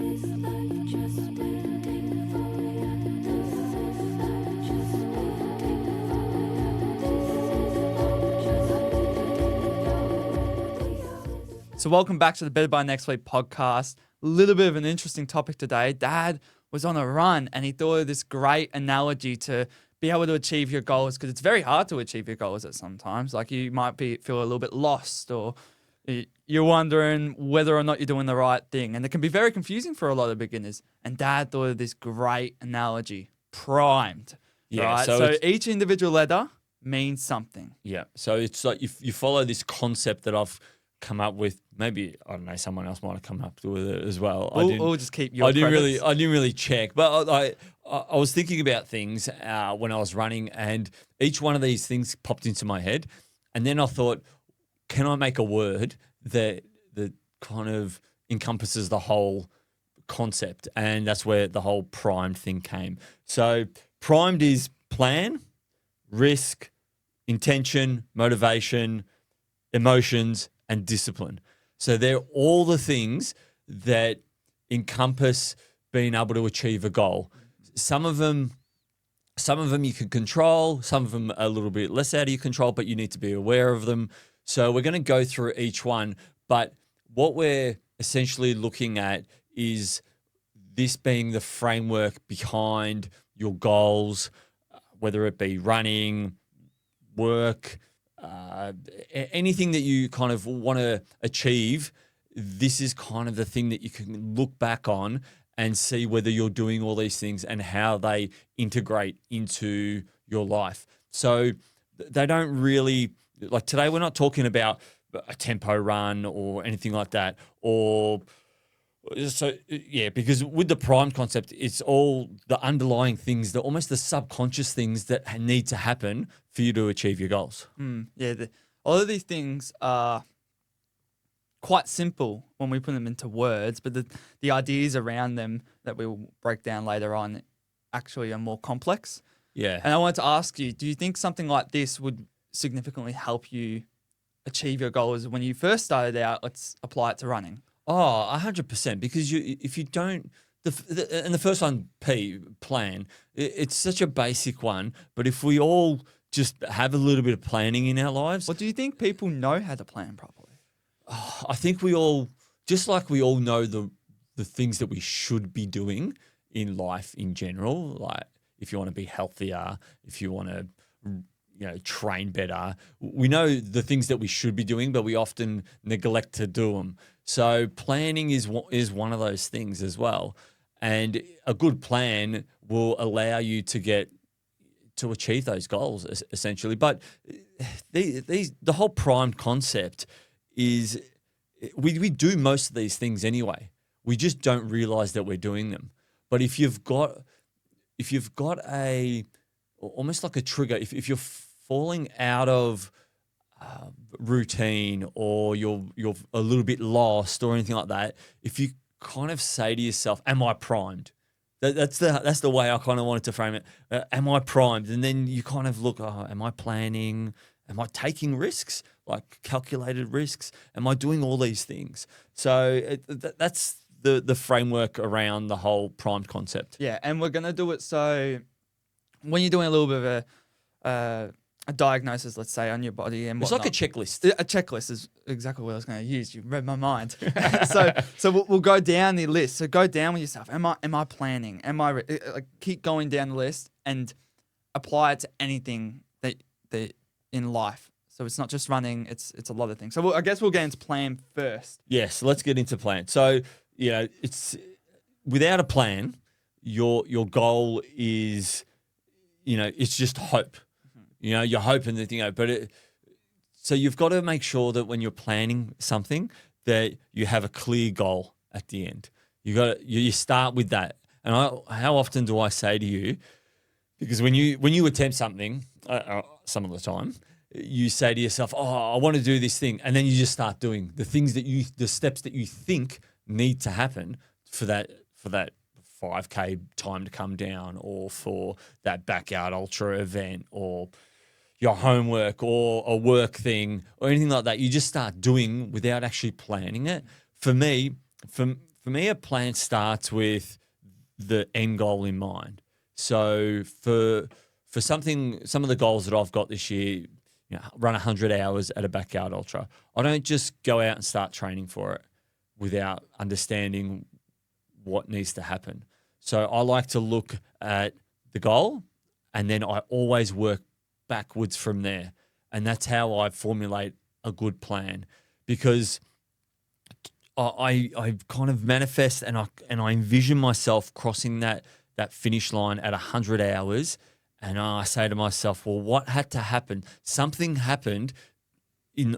So welcome back to the Better by Next Week podcast. A little bit of an interesting topic today. Dad was on a run and he thought of this great analogy to be able to achieve your goals, because it's very hard to achieve your goals at sometimes. Like you might feel a little bit lost, or you're wondering whether or not you're doing the right thing. And it can be very confusing for a lot of beginners. And Dad thought of this great analogy, primed. Yeah, right? So each individual letter means something. Yeah. So it's like you follow this concept that I've come up with. Maybe, I don't know, someone else might have come up with it as well. We'll just keep your I didn't really check, but I was thinking about things when I was running, and each one of these things popped into my head, and then I thought, can I make a word that kind of encompasses the whole concept? And that's where the whole primed thing came. So primed is plan, risk, intention, motivation, emotions, and discipline. So they're all the things that encompass being able to achieve a goal. Some of them you can control, some of them are a little bit less out of your control, but you need to be aware of them. So we're going to go through each one, but what we're essentially looking at is this being the framework behind your goals, whether it be running, work, anything that you kind of want to achieve. This is kind of the thing that you can look back on and see whether you're doing all these things and how they integrate into your life. So they don't really, like today we're not talking about a tempo run or anything like that, because with the prime concept, it's all the underlying things, almost the subconscious things that need to happen for you to achieve your goals. All of these things are quite simple when we put them into words, but the ideas around them that we will break down later on actually are more complex. Yeah. And I wanted to ask you, do you think something like this would significantly help you achieve your goals when you first started out? Let's apply it to running. Oh, 100%. Because if you don't, and the first one, plan, it's such a basic one. But if we all just have a little bit of planning in our lives. Well, do you think people know how to plan properly? I think we all, just like we all know the things that we should be doing in life in general, like if you want to be healthier, if you want to train better, we know the things that we should be doing, but we often neglect to do them. So planning is one of those things as well. And a good plan will allow you to achieve those goals essentially. But the whole primed concept is we do most of these things anyway. We just don't realize that we're doing them. But if you've got a almost like a trigger, if you're falling out of routine, or you're a little bit lost or anything like that, if you kind of say to yourself, am I primed? That's the way I kind of wanted to frame it. Am I primed? And then you kind of look, am I planning? Am I taking risks, like calculated risks? Am I doing all these things? So that's the framework around the whole primed concept. Yeah, and we're going to do it so when you're doing a little bit of a diagnosis, let's say, on your body and whatnot. It's like a checklist. A checklist is exactly what I was going to use. You read my mind. So we'll go down the list. So go down with yourself. Am I planning? Keep going down the list and apply it to anything that in life. So it's not just running. It's a lot of things. So I guess we'll get into plan first. Yes, let's get into plan. So it's without a plan, your goal is, it's just hope. You're hoping that, so you've got to make sure that when you're planning something that you have a clear goal at the end. You start with that. And how often do I say to you, because when you attempt something, some of the time, you say to yourself, I want to do this thing. And then you just start doing the steps that you think need to happen for that 5K time to come down, or for that backyard ultra event, or your homework or a work thing or anything like that. You just start doing without actually planning it. For me, for For me, a plan starts with the end goal in mind. So for some of the goals that I've got this year, run 100 hours at a backyard ultra. I don't just go out and start training for it without understanding what needs to happen. So I like to look at the goal, and then I always work backwards from there. And that's how I formulate a good plan, because I kind of manifest and I envision myself crossing that finish line at 100 hours, and I say to myself, well, what had to happen? Something happened in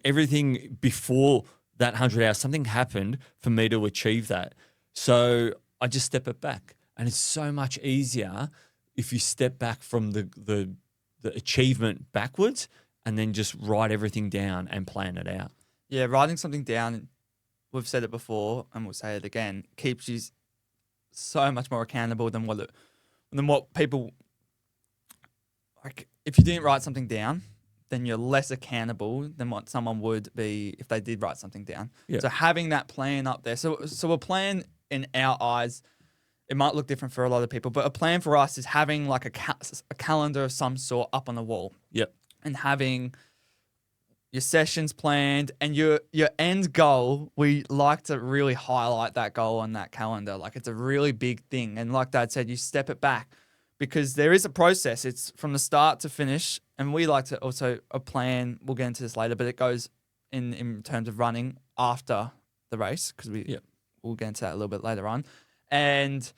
everything before that 100 hours. Something happened for me to achieve that. So I just step it back, and it's so much easier if you step back from the achievement backwards and then just write everything down and plan it out. Yeah, writing something down, we've said it before and we'll say it again, keeps you so much more accountable than what people, like, if you didn't write something down, then you're less accountable than what someone would be if they did write something down. Yeah. So having that plan up there. So a plan in our eyes, it might look different for a lot of people, but a plan for us is having like a calendar of some sort up on the wall. Yep. And having your sessions planned and your end goal. We like to really highlight that goal on that calendar. Like, it's a really big thing. And like Dad said, you step it back because there is a process. It's from the start to finish. And we like to also a plan. We'll get into this later, but it goes in terms of running after the race, because we'll get into that a little bit later on. And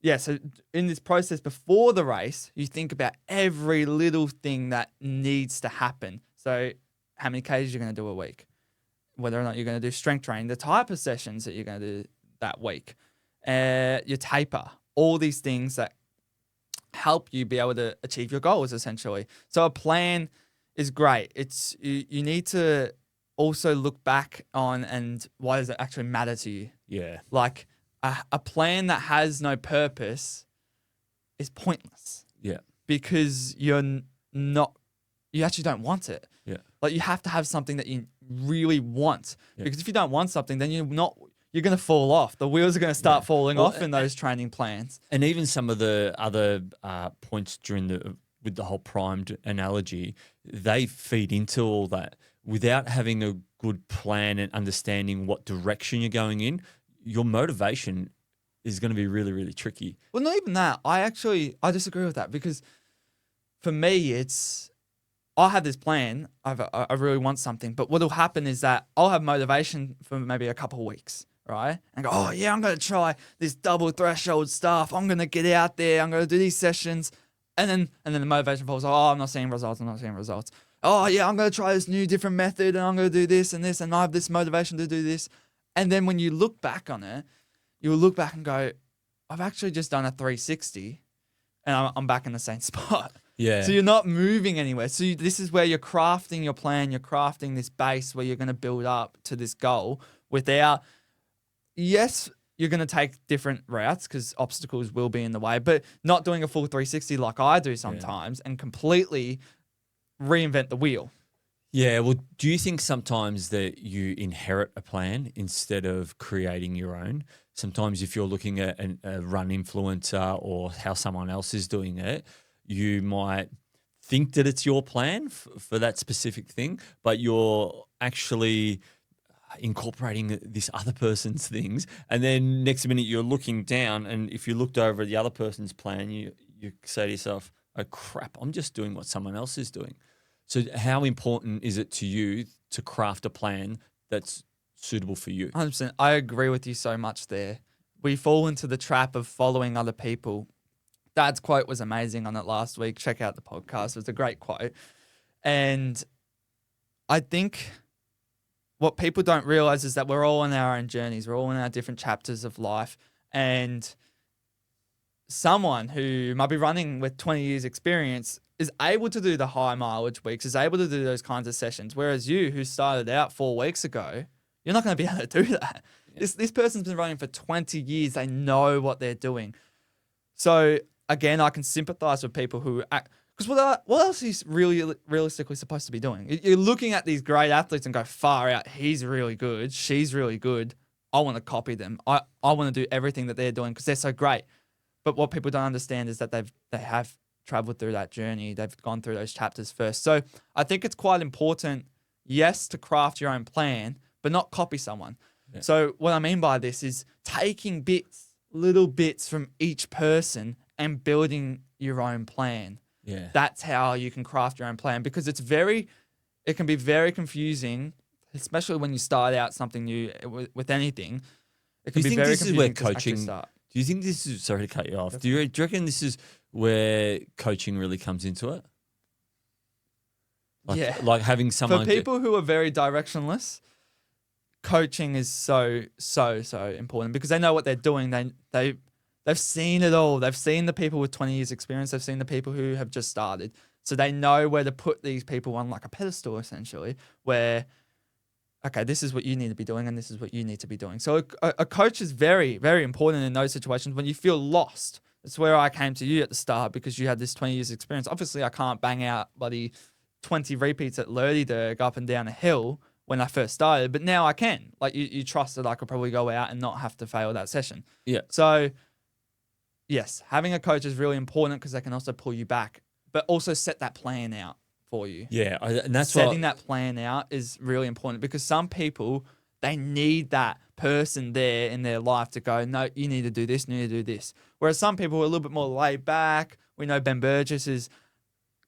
yeah, so in this process before the race, you think about every little thing that needs to happen. So how many Ks you're going to do a week, whether or not you're going to do strength training, the type of sessions that you're going to do that week, your taper, all these things that help you be able to achieve your goals, essentially. So a plan is great. It's you need to also look back on, and why does it actually matter to you? Yeah. Like a plan that has no purpose is pointless. Yeah. Because you actually don't want it. Yeah. Like, you have to have something that you really want. Yeah. Because if you don't want something, then you're going to fall off. The wheels are going to start falling off in those training plans. And even some of the other points with the whole primed analogy, they feed into all that. Without having a good plan and understanding what direction you're going in, your motivation is going to be really, really tricky. Well, not even that. I disagree with that, because for me, I have this plan. I really want something, but what'll happen is that I'll have motivation for maybe a couple of weeks, right? And go, oh yeah, I'm going to try this double threshold stuff. I'm going to get out there. I'm going to do these sessions. And then the motivation falls. Oh, I'm not seeing results. Oh yeah, I'm going to try this new different method, and I'm going to do this and this, and I have this motivation to do this. And then when you look back on it, you'll look back and go, I've actually just done a 360 and I'm back in the same spot. Yeah. So you're not moving anywhere. So this is where you're crafting your plan. You're crafting this base where you're going to build up to this goal without, yes, you're going to take different routes because obstacles will be in the way, but not doing a full 360 like I do sometimes and completely reinvent the wheel. Yeah, well, do you think sometimes that you inherit a plan instead of creating your own? Sometimes if you're looking at a run influencer or how someone else is doing it, you might think that it's your plan for that specific thing, but you're actually incorporating this other person's things. And then next minute you're looking down, and if you looked over at the other person's plan, you say to yourself, oh crap, I'm just doing what someone else is doing. So how important is it to you to craft a plan that's suitable for you? 100%. I agree with you so much there. We fall into the trap of following other people. Dad's quote was amazing on it last week. Check out the podcast. It was a great quote. And I think what people don't realize is that we're all on our own journeys. We're all in our different chapters of life. And someone who might be running with 20 years experience is able to do the high mileage weeks, is able to do those kinds of sessions. Whereas you, who started out 4 weeks ago, you're not going to be able to do that. Yeah. This person's been running for 20 years. They know what they're doing. So again, I can sympathize with people who act, because what else is really realistically supposed to be doing? You're looking at these great athletes and go, far out, he's really good, she's really good. I want to copy them. I want to do everything that they're doing because they're so great. But what people don't understand is that they have traveled through that journey. They've gone through those chapters first. So I think it's quite important, yes, to craft your own plan, but not copy someone. Yeah. So what I mean by this is taking little bits from each person and building your own plan. Yeah. That's how you can craft your own plan, because it can be very confusing, especially when you start out something new with anything. It can be very confusing to actually start. Do you think this is, sorry to cut you off, do you reckon this is where coaching really comes into it? Like having someone... For people who are very directionless, coaching is so important because they know what they're doing. They've seen it all. They've seen the people with 20 years experience. They've seen the people who have just started. So they know where to put these people on like a pedestal, essentially, where, okay, this is what you need to be doing and this is what you need to be doing. So a coach is very, very important in those situations when you feel lost. It's where I came to you at the start because you had this 20 years experience. Obviously, I can't bang out bloody 20 repeats at Lurdy up and down a hill when I first started, but now I can. Like you trust that I could probably go out and not have to fail that session. Yeah. So yes, having a coach is really important because they can also pull you back, but also set that plan out for you. Yeah, and that's setting that plan out is really important because some people, they need that person there in their life to go, no, you need to do this, you need to do this. Whereas some people are a little bit more laid back. We know Ben Burgess is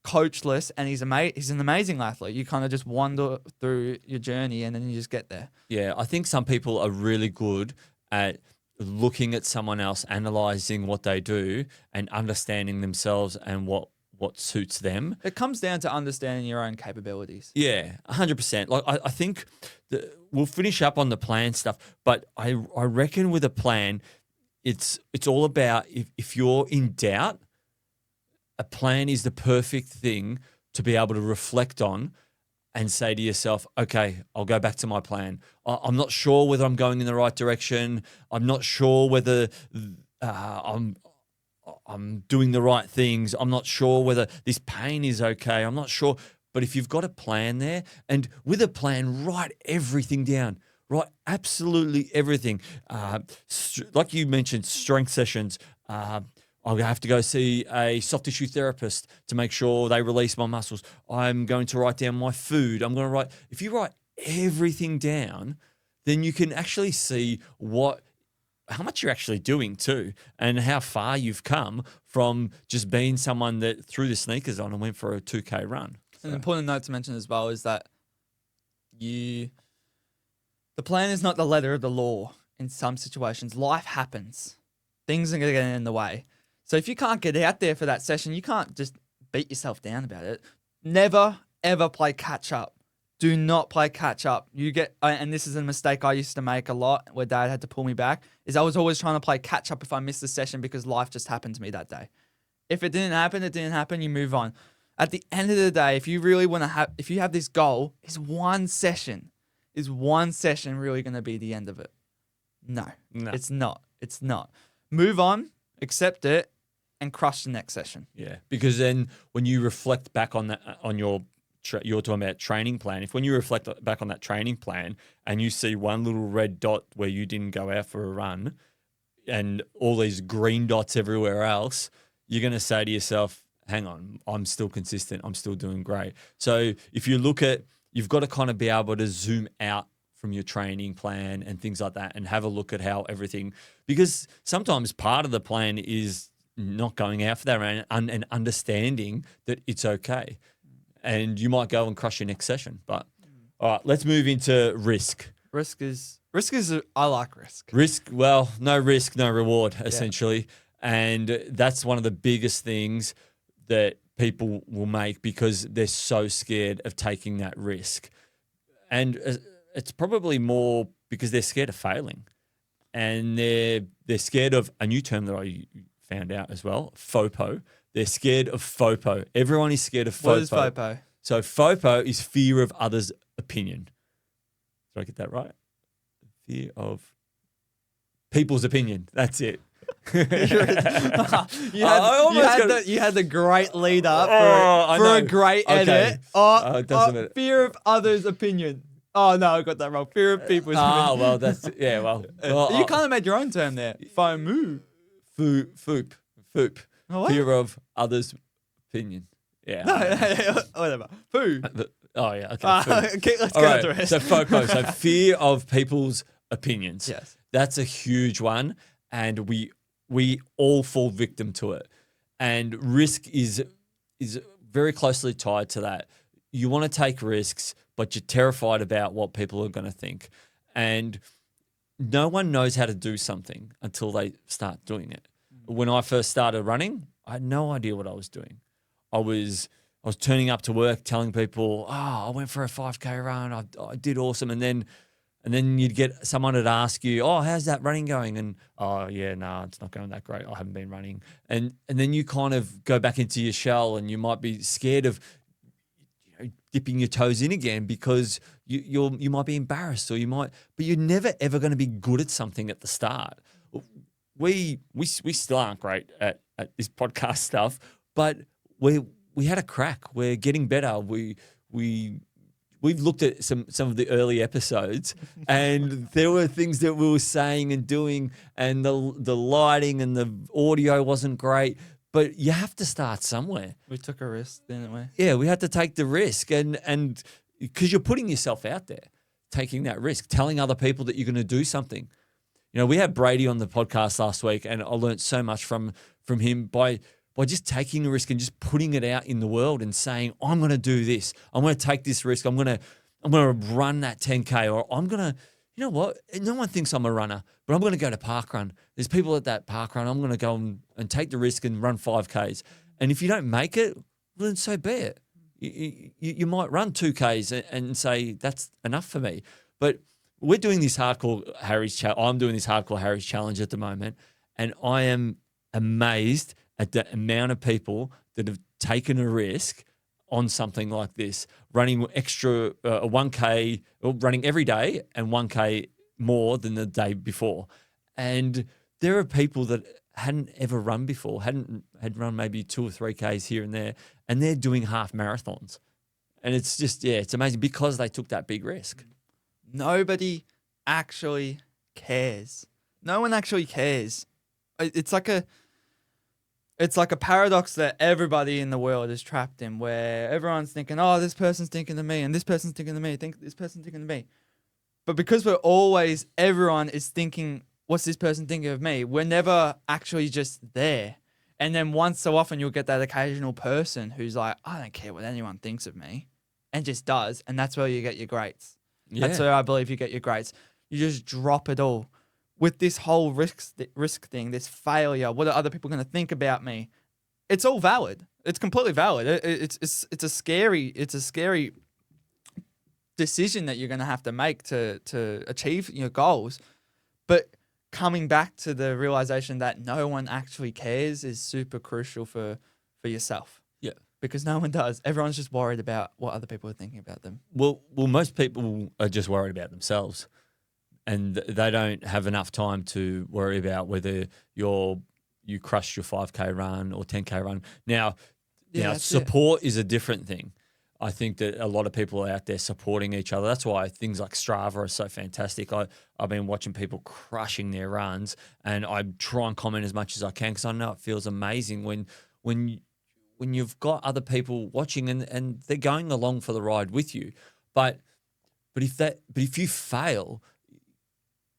coachless and he's an amazing athlete. You kind of just wander through your journey and then you just get there. Yeah, I think some people are really good at looking at someone else, analyzing what they do and understanding themselves and what suits them. It comes down to understanding your own capabilities. Yeah, 100%. Like I think we'll finish up on the plan stuff, but I reckon with a plan, it's all about if you're in doubt, a plan is the perfect thing to be able to reflect on and say to yourself, okay, I'll go back to my plan. I'm not sure whether I'm going in the right direction. I'm not sure whether I'm doing the right things. I'm not sure whether this pain is okay. I'm not sure. But if you've got a plan there, and with a plan, write everything down. Write absolutely everything. Like you mentioned, strength sessions. I'll have to go see a soft tissue therapist to make sure they release my muscles. I'm going to write down my food. If you write everything down, then you can actually see how much you're actually doing too, and how far you've come from just being someone that threw the sneakers on and went for a 2K run. So. An important note to mention as well is that the plan is not the letter of the law in some situations. Life happens. Things are going to get in the way. So if you can't get out there for that session, you can't just beat yourself down about it. Never, ever play catch up. Do not play catch up. And this is a mistake I used to make a lot where Dad had to pull me back, is I was always trying to play catch up if I missed the session because life just happened to me that day. If it didn't happen, it didn't happen, you move on. At the end of the day, if you really want to if you have this goal, is one session really going to be the end of it? No, it's not. It's not. Move on, accept it, and crush the next session. Yeah, because then when you reflect back on that, you're talking about training plan. When you reflect back on that training plan and you see one little red dot where you didn't go out for a run and all these green dots everywhere else, you're going to say to yourself, hang on, I'm still consistent. I'm still doing great. So if you look at, you've got to kind of be able to zoom out from your training plan and things like that and have a look at how everything, because sometimes part of the plan is not going out for that run and understanding that it's okay. And you might go and crush your next session. But all right, let's move into risk. Risk is I like risk. Risk, well, no risk, no reward, essentially. Yeah. And that's one of the biggest things that people will make because they're so scared of taking that risk. And it's probably more because they're scared of failing. And they're scared of a new term that I found out as well, FOPO. They're scared of FOPO. Everyone is scared of FOPO. What is FOPO? So FOPO is fear of others' opinion. Did I get that right? Fear of people's opinion. That's it. You had the great lead up for a great edit. It doesn't matter. Fear of others' opinion. Oh no, I got that wrong. Fear of people's opinion. Well, that's yeah. Well, You kind of made your own term there. FOMO. Foop. Oh, what? Fear of others' opinion. Yeah. No, whatever. Foo. Oh yeah. Okay. foop. Okay, let's All get right. on to it. So FOCO. So fear of people's opinions. Yes. That's a huge one, and we all fall victim to it. And risk is very closely tied to that. You want to take risks, but you're terrified about what people are going to think. And no one knows how to do something until they start doing it. When I first started running, I had no idea what I was doing. I was turning up to work telling people, I went for a 5K run. I did awesome. And then you'd get someone would ask you, how's that running going? And, it's not going that great. I haven't been running. And then you kind of go back into your shell and you might be scared of dipping your toes in again because you might be embarrassed but you're never ever going to be good at something at the start. We still aren't great at this podcast stuff, but we had a crack. We're getting better. We've looked at some of the early episodes, and there were things that we were saying and doing, and the lighting and the audio wasn't great. But you have to start somewhere. We took a risk, didn't we? Yeah, we had to take the risk, and because you're putting yourself out there, taking that risk, telling other people that you're going to do something. You know, we had Brady on the podcast last week, and I learned so much from him by just taking a risk and just putting it out in the world and saying, I'm going to do this. I'm going to take this risk. I'm going to run that 10K, or I'm going to, you know what? No one thinks I'm a runner, but I'm going to go to parkrun. There's people at that parkrun. I'm going to go and take the risk and run 5Ks. And if you don't make it, well, then so be it. You might run 2Ks and say, that's enough for me. But we're doing this hardcore Harry's challenge. I'm doing this hardcore Harry's challenge at the moment. And I am amazed at the amount of people that have taken a risk on something like this, running extra 1K, or running every day and 1K more than the day before. And there are people that hadn't ever run before, had run maybe 2 or 3Ks here and there, and they're doing half marathons. And it's just, it's amazing because they took that big risk. Nobody actually cares. No one actually cares. It's like a paradox that everybody in the world is trapped in, where everyone's thinking, this person's thinking of me, and this person's thinking of me, this person's thinking of me. But because everyone is thinking, what's this person thinking of me? We're never actually just there. And then once so often you'll get that occasional person who's like, I don't care what anyone thinks of me, and just does. And that's where you get your greats. Yeah. That's where I believe you get your greats. You just drop it all. With this whole risk thing, this failure, what are other people going to think about me? It's all valid. It's completely valid. It's a scary decision that you're going to have to make to achieve your goals. But coming back to the realization that no one actually cares is super crucial for yourself. Yeah. Because no one does. Everyone's just worried about what other people are thinking about them. Well, most people are just worried about themselves. And they don't have enough time to worry about whether you crushed your 5K run or 10K run. Now support is a different thing. I think that a lot of people are out there supporting each other. That's why things like Strava are so fantastic. I've been watching people crushing their runs, and I try and comment as much as I can because I know it feels amazing when you've got other people watching and they're going along for the ride with you. But if you fail,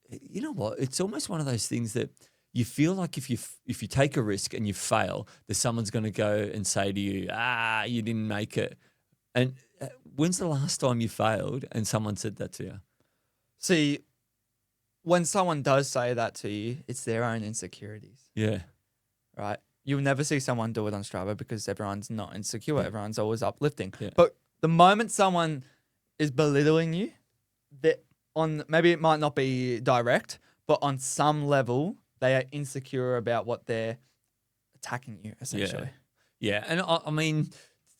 you know what? It's almost one of those things that you feel like if you take a risk and you fail, there's someone's going to go and say to you, you didn't make it. And when's the last time you failed and someone said that to you? See, when someone does say that to you, it's their own insecurities. Yeah. Right? You'll never see someone do it on Strava because everyone's not insecure. Everyone's always uplifting. Yeah. But the moment someone is belittling you, maybe it might not be direct, but on some level, they are insecure about what they're attacking you, essentially. Yeah. And I mean,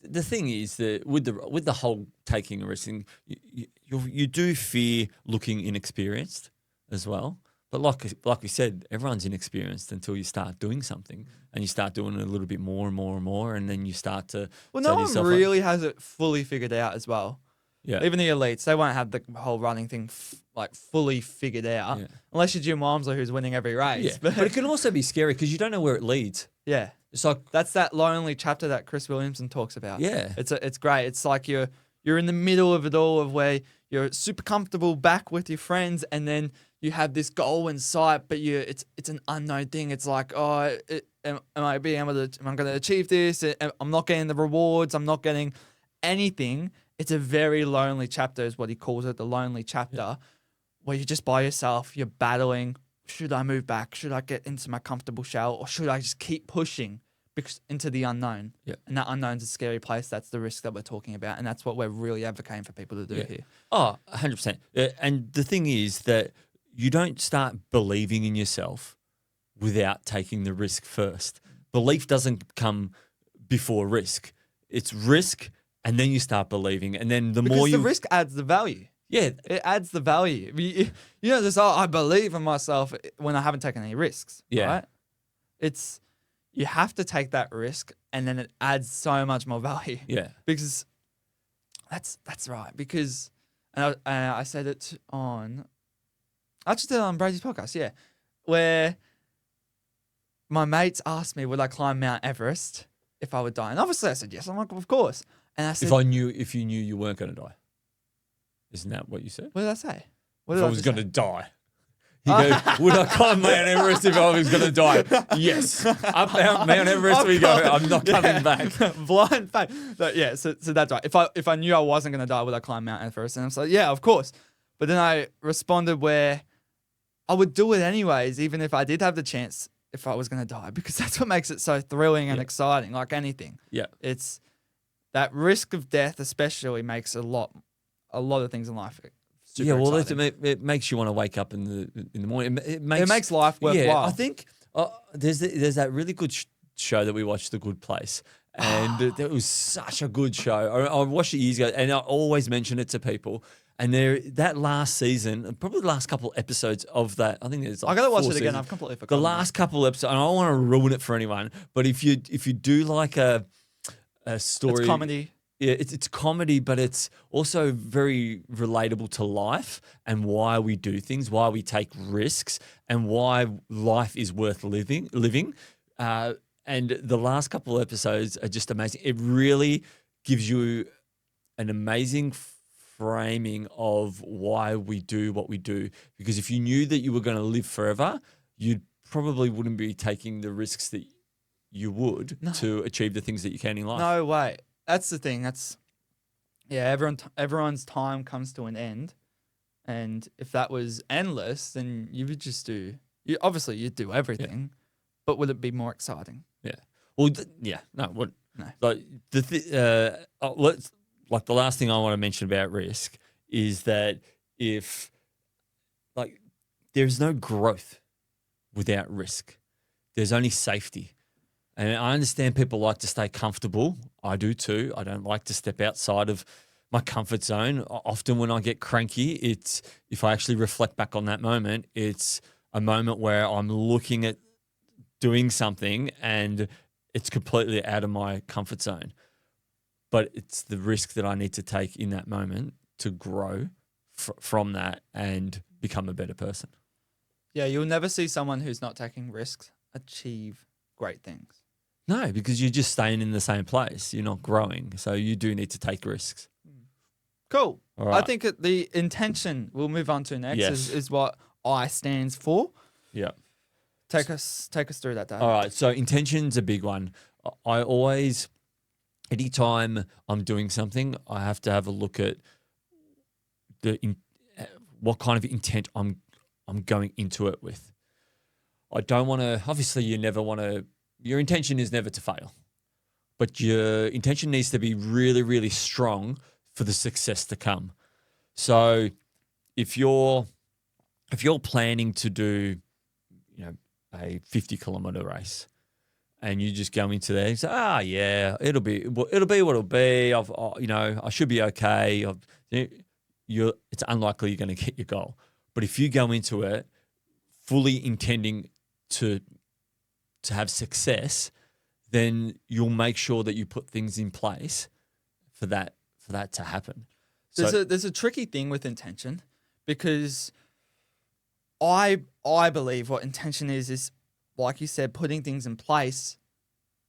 the thing is that with the whole taking a risk thing, you do fear looking inexperienced as well. But like we said, everyone's inexperienced until you start doing something and you start doing it a little bit more and more and more, and then you start to. Well, no one really has it fully figured out as well. Yeah. Even the elites, they won't have the whole running thing like fully figured out, unless you're Jim Walmsley who's winning every race. Yeah. But it can also be scary because you don't know where it leads. Yeah. It's like That's that lonely chapter that Chris Williamson talks about. Yeah. It's great. It's like you're in the middle of it all, of where you're super comfortable back with your friends, and then you have this goal in sight, but it's an unknown thing. It's like, am I going to achieve this? I'm not getting the rewards. I'm not getting anything. It's a very lonely chapter, is what he calls it, the lonely chapter, where you're just by yourself. You're battling. Should I move back? Should I get into my comfortable shell, or should I just keep pushing into the unknown? Yeah. And that unknown's a scary place. That's the risk that we're talking about, and that's what we're really advocating for people to do here. Oh, 100%. And the thing is that you don't start believing in yourself without taking the risk first. Belief doesn't come before risk. It's risk, and then you start believing, and then the risk adds the value. Yeah. It adds the value. You know, just, I believe in myself when I haven't taken any risks. Yeah. Right? You have to take that risk, and then it adds so much more value. Yeah. Because that's right. Because, and I said it I just did it on Brady's podcast, yeah, where my mates asked me, would I climb Mount Everest if I would die? And obviously I said yes. I'm like, of course. And I said, if you knew you weren't going to die. Isn't that what you said? what did I say? If I was going to die. You go, would I climb Mount Everest if I was going to die? Yes. Up Mount Everest we go. I'm not coming back. Blind faith. So that's right. If I knew I wasn't going to die, would I climb Mount Everest? And I'm like, yeah, of course. But then I responded where I would do it anyways, even if I did have the chance if I was going to die, because that's what makes it so thrilling and exciting, like anything. Yeah. It's that risk of death especially makes a lot of things in life super exciting. It makes you want to wake up in the morning. It makes life worthwhile. Yeah, I think there's that really good show that we watched, The Good Place, and it was such a good show. I watched it years ago, and I always mention it to people. And that last season, probably the last couple episodes of that, I think there's like I gotta watch it again. seasons. I've completely forgotten. The last couple episodes, and I don't want to ruin it for anyone, but if you do like a story, it's comedy. Yeah, it's comedy, but it's also very relatable to life and why we do things, why we take risks, and why life is worth living. And the last couple of episodes are just amazing. It really gives you an amazing framing of why we do what we do. Because if you knew that you were going to live forever, you probably wouldn't be taking the risks that you would to achieve the things that you can in life. No way. That's the thing. Everyone's time comes to an end, and if that was endless, then you would just obviously you'd do everything, but would it be more exciting? Yeah. Well, no. Like like the last thing I want to mention about risk is that there's no growth without risk. There's only safety. And I understand people like to stay comfortable. I do too. I don't like to step outside of my comfort zone. Often when I get cranky, if I actually reflect back on that moment, it's a moment where I'm looking at doing something and it's completely out of my comfort zone. But it's the risk that I need to take in that moment to grow from that and become a better person. Yeah, you'll never see someone who's not taking risks achieve great things. No, because you're just staying in the same place. You're not growing. So you do need to take risks. Cool. All right. I think the intention we'll move on to next Yes. is what I stands for. Yeah. Take us through that, Dad. All right. So intention's a big one. I always, anytime I'm doing something, I have to have a look at what kind of intent I'm going into it with. I don't want to, obviously you never want to, your intention is never to fail, but your intention needs to be really, really strong for the success to come. So if you're planning to do, a 50-kilometer race, and you just go into there and say, it'll be what it'll be. I should be okay. It's unlikely you're going to get your goal. But if you go into it fully intending to have success, then you'll make sure that you put things in place for that to happen. There's a tricky thing with intention, because I believe what intention is like you said, putting things in place,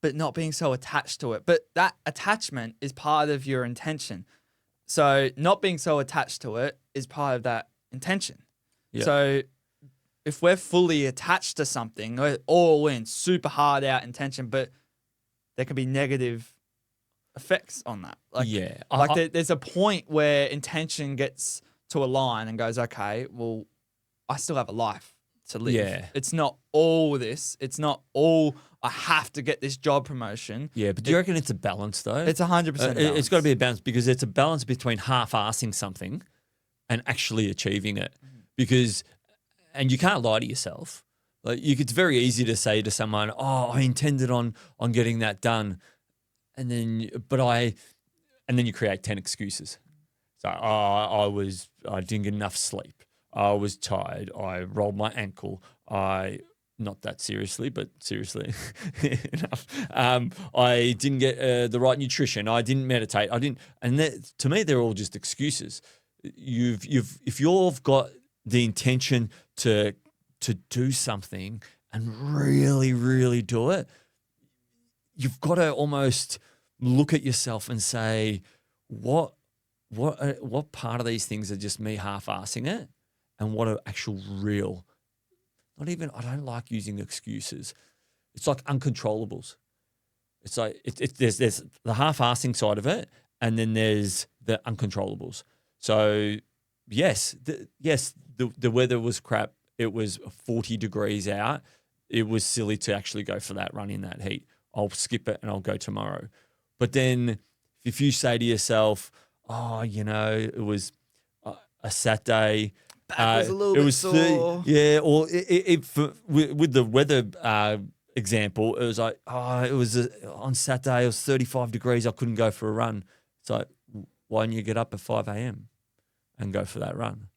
but not being so attached to it. But that attachment is part of your intention. So not being so attached to it is part of that intention. Yeah. So if we're fully attached to something, we're all in, super hard out intention, but there can be negative effects on that. There's a point where intention gets to a line and goes, okay, well, I still have a life to live. Yeah. It's not all this. It's not all I have to get this job promotion. Yeah, but do you reckon it's a balance though? It's 100% It's got to be a balance, because it's a balance between half-assing something and actually achieving it. And you can't lie to yourself. Like, it's very easy to say to someone, "Oh, I intended on getting that done," and then you create 10 excuses. So, I didn't get enough sleep. I was tired. I rolled my ankle. Not that seriously, but seriously enough. I didn't get the right nutrition. I didn't meditate. To me, they're all just excuses. If you've got the intention to do something and really, really do it, you've got to almost look at yourself and say, what part of these things are just me half-assing it, and what are actual real? I don't like using excuses. It's like uncontrollables. It's like there's the half-assing side of it, and then there's the uncontrollables. So yes, the weather was crap. It was 40 degrees out. It was silly to actually go for that run in that heat. I'll skip it and I'll go tomorrow. But then if you say to yourself, oh, it was a Saturday. Back was a little bit sore. Or with the weather example, it was like, it was on Saturday, it was 35 degrees. I couldn't go for a run. So why don't you get up at 5 a.m. and go for that run?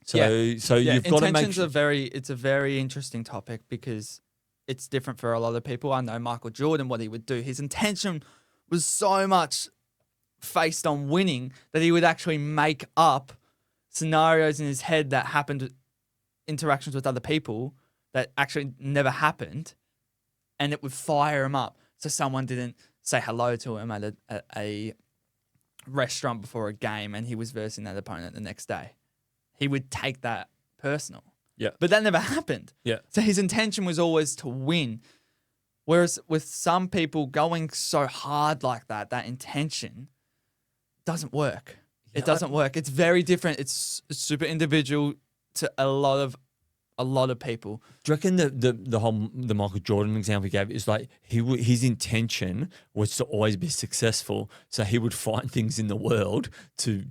So you've got to make sure. It's a very interesting topic, because it's different for a lot of people. I know Michael Jordan, what he would do. His intention was so much based on winning that he would actually make up scenarios in his head that happened, interactions with other people that actually never happened, and it would fire him up. So someone didn't say hello to him at a restaurant before a game, and he was versing that opponent the next day. He would take that personal. Yeah. But that never happened. Yeah. So his intention was always to win. Whereas with some people going so hard like that intention doesn't work. It doesn't work. It's very different. It's super individual to a lot of people. Do you reckon the Michael Jordan example he gave is like his intention was to always be successful, so he would find things in the world to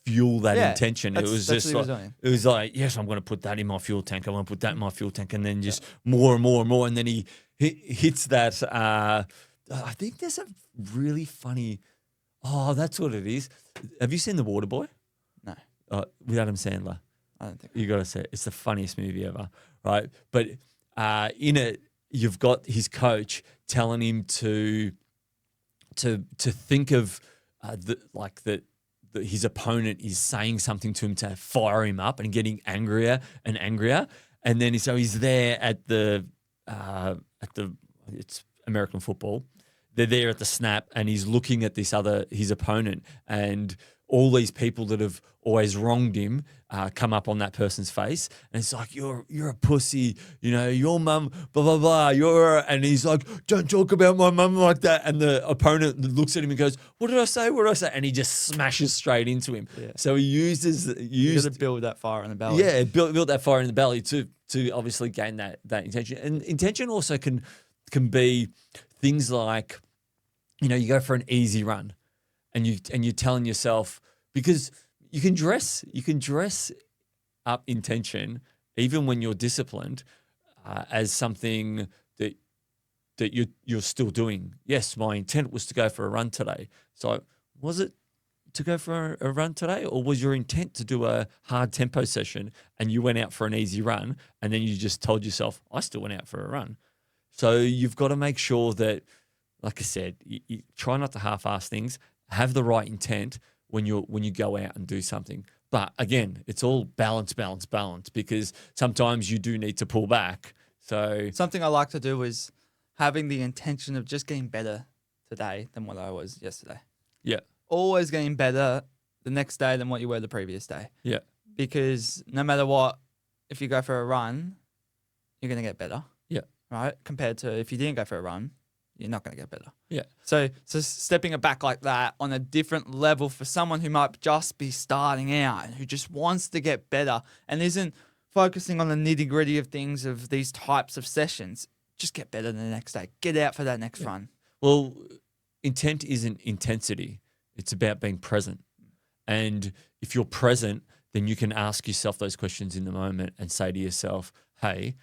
fuel that intention. It was just like, it was like, yes, I'm going to put that in my fuel tank. I'm going to put that in my fuel tank, and then just more and more and more, and then he hits that. I think there's a really funny. Oh, that's what it is. Have you seen The Waterboy? No. With Adam Sandler. I don't think you got to say it. It's the funniest movie ever, right? But in it, you've got his coach telling him to think of his opponent is saying something to him to fire him up and getting angrier and angrier, and then he's there at the it's American football. They're there at the snap, and he's looking at his opponent, and all these people that have always wronged him come up on that person's face, and it's like, you're a pussy, your mum, blah blah blah. And he's like, don't talk about my mum like that. And the opponent looks at him and goes, what did I say? And he just smashes straight into him. Yeah. So you got to build that fire in the belly. Yeah, build that fire in the belly to obviously gain that intention. And intention also can be things like, you go for an easy run, and you're telling yourself, because you can dress up intention even when you're disciplined as something that you're still doing. Yes, my intent was to go for a run today. So was it to go for a run today, or was your intent to do a hard tempo session and you went out for an easy run, and then you just told yourself, I still went out for a run? So you've got to make sure that, like I said, you try not to half-ass things, have the right intent, when you go out and do something. But again, it's all balance, because sometimes you do need to pull back. So Something I like to do is having the intention of just getting better today than what I was yesterday. yeah, Always getting better the next day than what you were the previous day. yeah, Because no matter what, if you go for a run, you're going to get better, yeah, right? Compared to if you didn't go for a run, you're not going to get better. yeah. So stepping it back like that on a different level for someone who might just be starting out and who just wants to get better and isn't focusing on the nitty gritty of things of these types of sessions, just get better the next day. Get out for that next run. Well, intent isn't intensity. It's about being present. And if you're present, then you can ask yourself those questions in the moment and say to yourself, hey,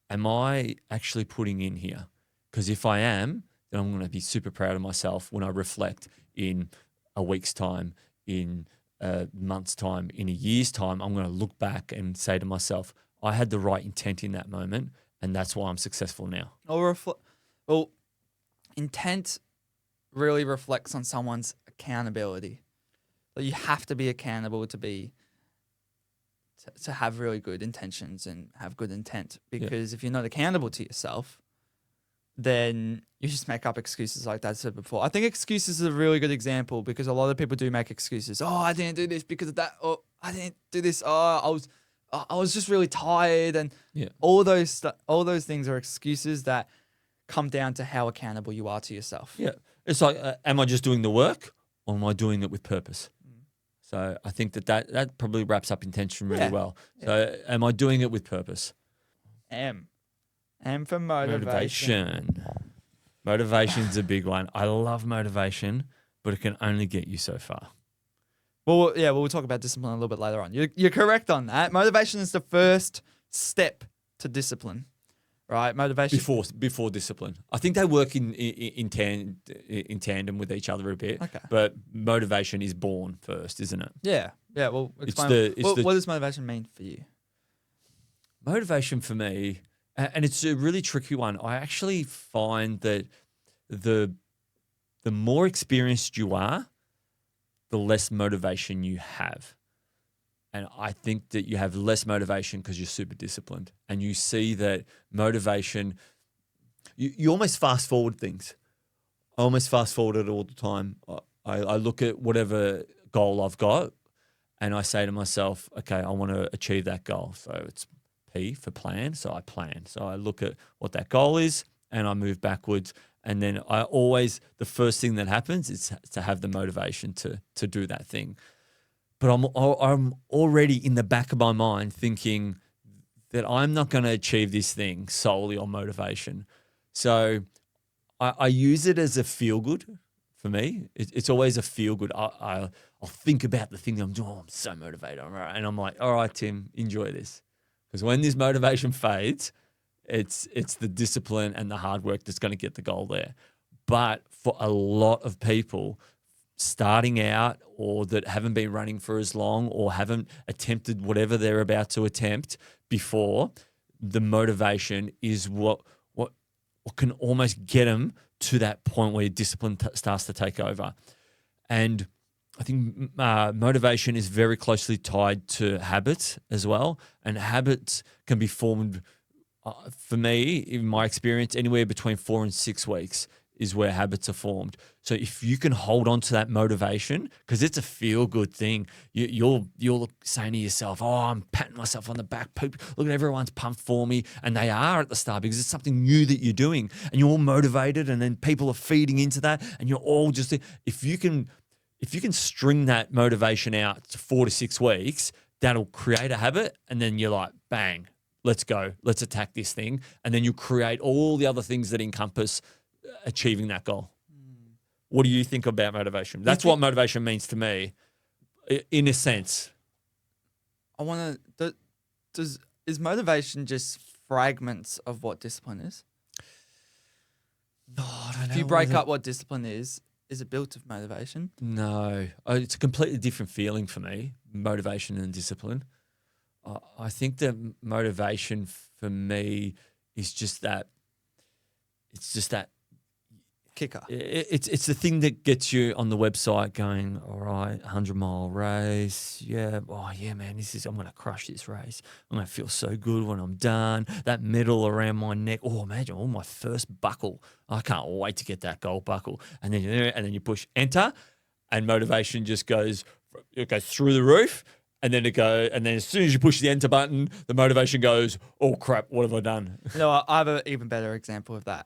am I actually putting in here? Because if I am, then I'm going to be super proud of myself when I reflect in a week's time, in a month's time, in a year's time. I'm going to look back and say to myself, I had the right intent in that moment, and that's why I'm successful now. Well, intent really reflects on someone's accountability. You have to be accountable to have really good intentions and have good intent. Because if you're not accountable to yourself, then you just make up excuses like Dad said before. I think excuses is a really good example because a lot of people do make excuses. Oh, I didn't do this because of that. Oh, I didn't do this. Oh, I was just really tired, and all those things are excuses that come down to how accountable you are to yourself. Yeah, it's like, am I just doing the work, or am I doing it with purpose? So I think that probably wraps up intention really well. So am I doing it with purpose? M for motivation. Motivation's a big one. I love motivation, but it can only get you so far. Well, we'll talk about discipline a little bit later on. You're correct on that. Motivation is the first step to discipline, right? Motivation before discipline. I think they work in tandem with each other a bit. Okay. But motivation is born first, isn't it? Yeah. Well, explain. What does motivation mean for you? Motivation for me, and it's a really tricky one. I actually find that the more experienced you are, the less motivation you have. And I think that you have less motivation because you're super disciplined. And you see that motivation, you almost fast forward things. I almost fast forward it all the time. I look at whatever goal I've got and I say to myself, okay, I want to achieve that goal. So it's P for plan. So I plan. So I look at what that goal is and I move backwards. And then the first thing that happens is to have the motivation to do that thing. But I'm already in the back of my mind thinking that I'm not going to achieve this thing solely on motivation. So I use it as a feel good for me. It's always a feel good. I'll think about the thing I'm doing. Oh, I'm so motivated. And I'm like, all right, Tim, enjoy this. Because when this motivation fades, it's the discipline and the hard work that's going to get the goal there. But for a lot of people starting out or that haven't been running for as long or haven't attempted whatever they're about to attempt before, the motivation is what can almost get them to that point where discipline starts to take over. And I think motivation is very closely tied to habits as well. And habits can be formed, for me, in my experience, anywhere between 4 and 6 weeks is where habits are formed. So if you can hold on to that motivation, because it's a feel-good thing, you're saying to yourself, oh, I'm patting myself on the back. Look at everyone's pumped for me. And they are at the start because it's something new that you're doing. And you're all motivated and then people are feeding into that. And you're all just, if you can string that motivation out to 4 to 6 weeks, that'll create a habit. And then you're like, bang, let's go. Let's attack this thing. And then you create all the other things that encompass achieving that goal. What do you think about motivation? That's what motivation means to me, in a sense. I want to. Is motivation just fragments of what discipline is? No, I don't know. If you break up what discipline is it built of motivation? No, it's a completely different feeling for me. Motivation and discipline. I think that motivation for me is just that. It's just that kicker. It's the thing that gets you on the website going, all right, 100-mile race. Yeah. Oh, yeah, man, I'm going to crush this race. I'm going to feel so good when I'm done. That medal around my neck. Oh, imagine, my first buckle. I can't wait to get that gold buckle. And then you're there, and then you push enter, and motivation just goes through the roof. And then as soon as you push the enter button, the motivation goes, oh, crap, what have I done? You know what? I have an even better example of that.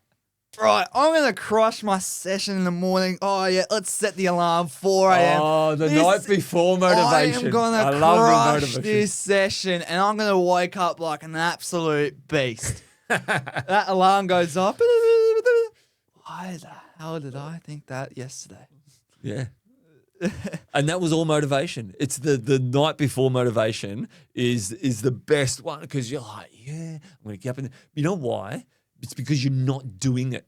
Right, I'm going to crush my session in the morning. Oh, yeah, let's set the alarm 4 a.m. Oh, the night before motivation. I am going to crush this session, and I'm going to wake up like an absolute beast. That alarm goes off. Why the hell did I think that yesterday? Yeah. And that was all motivation. It's the night before motivation is the best one because you're like, yeah, I'm going to get up. You know why? It's because you're not doing it.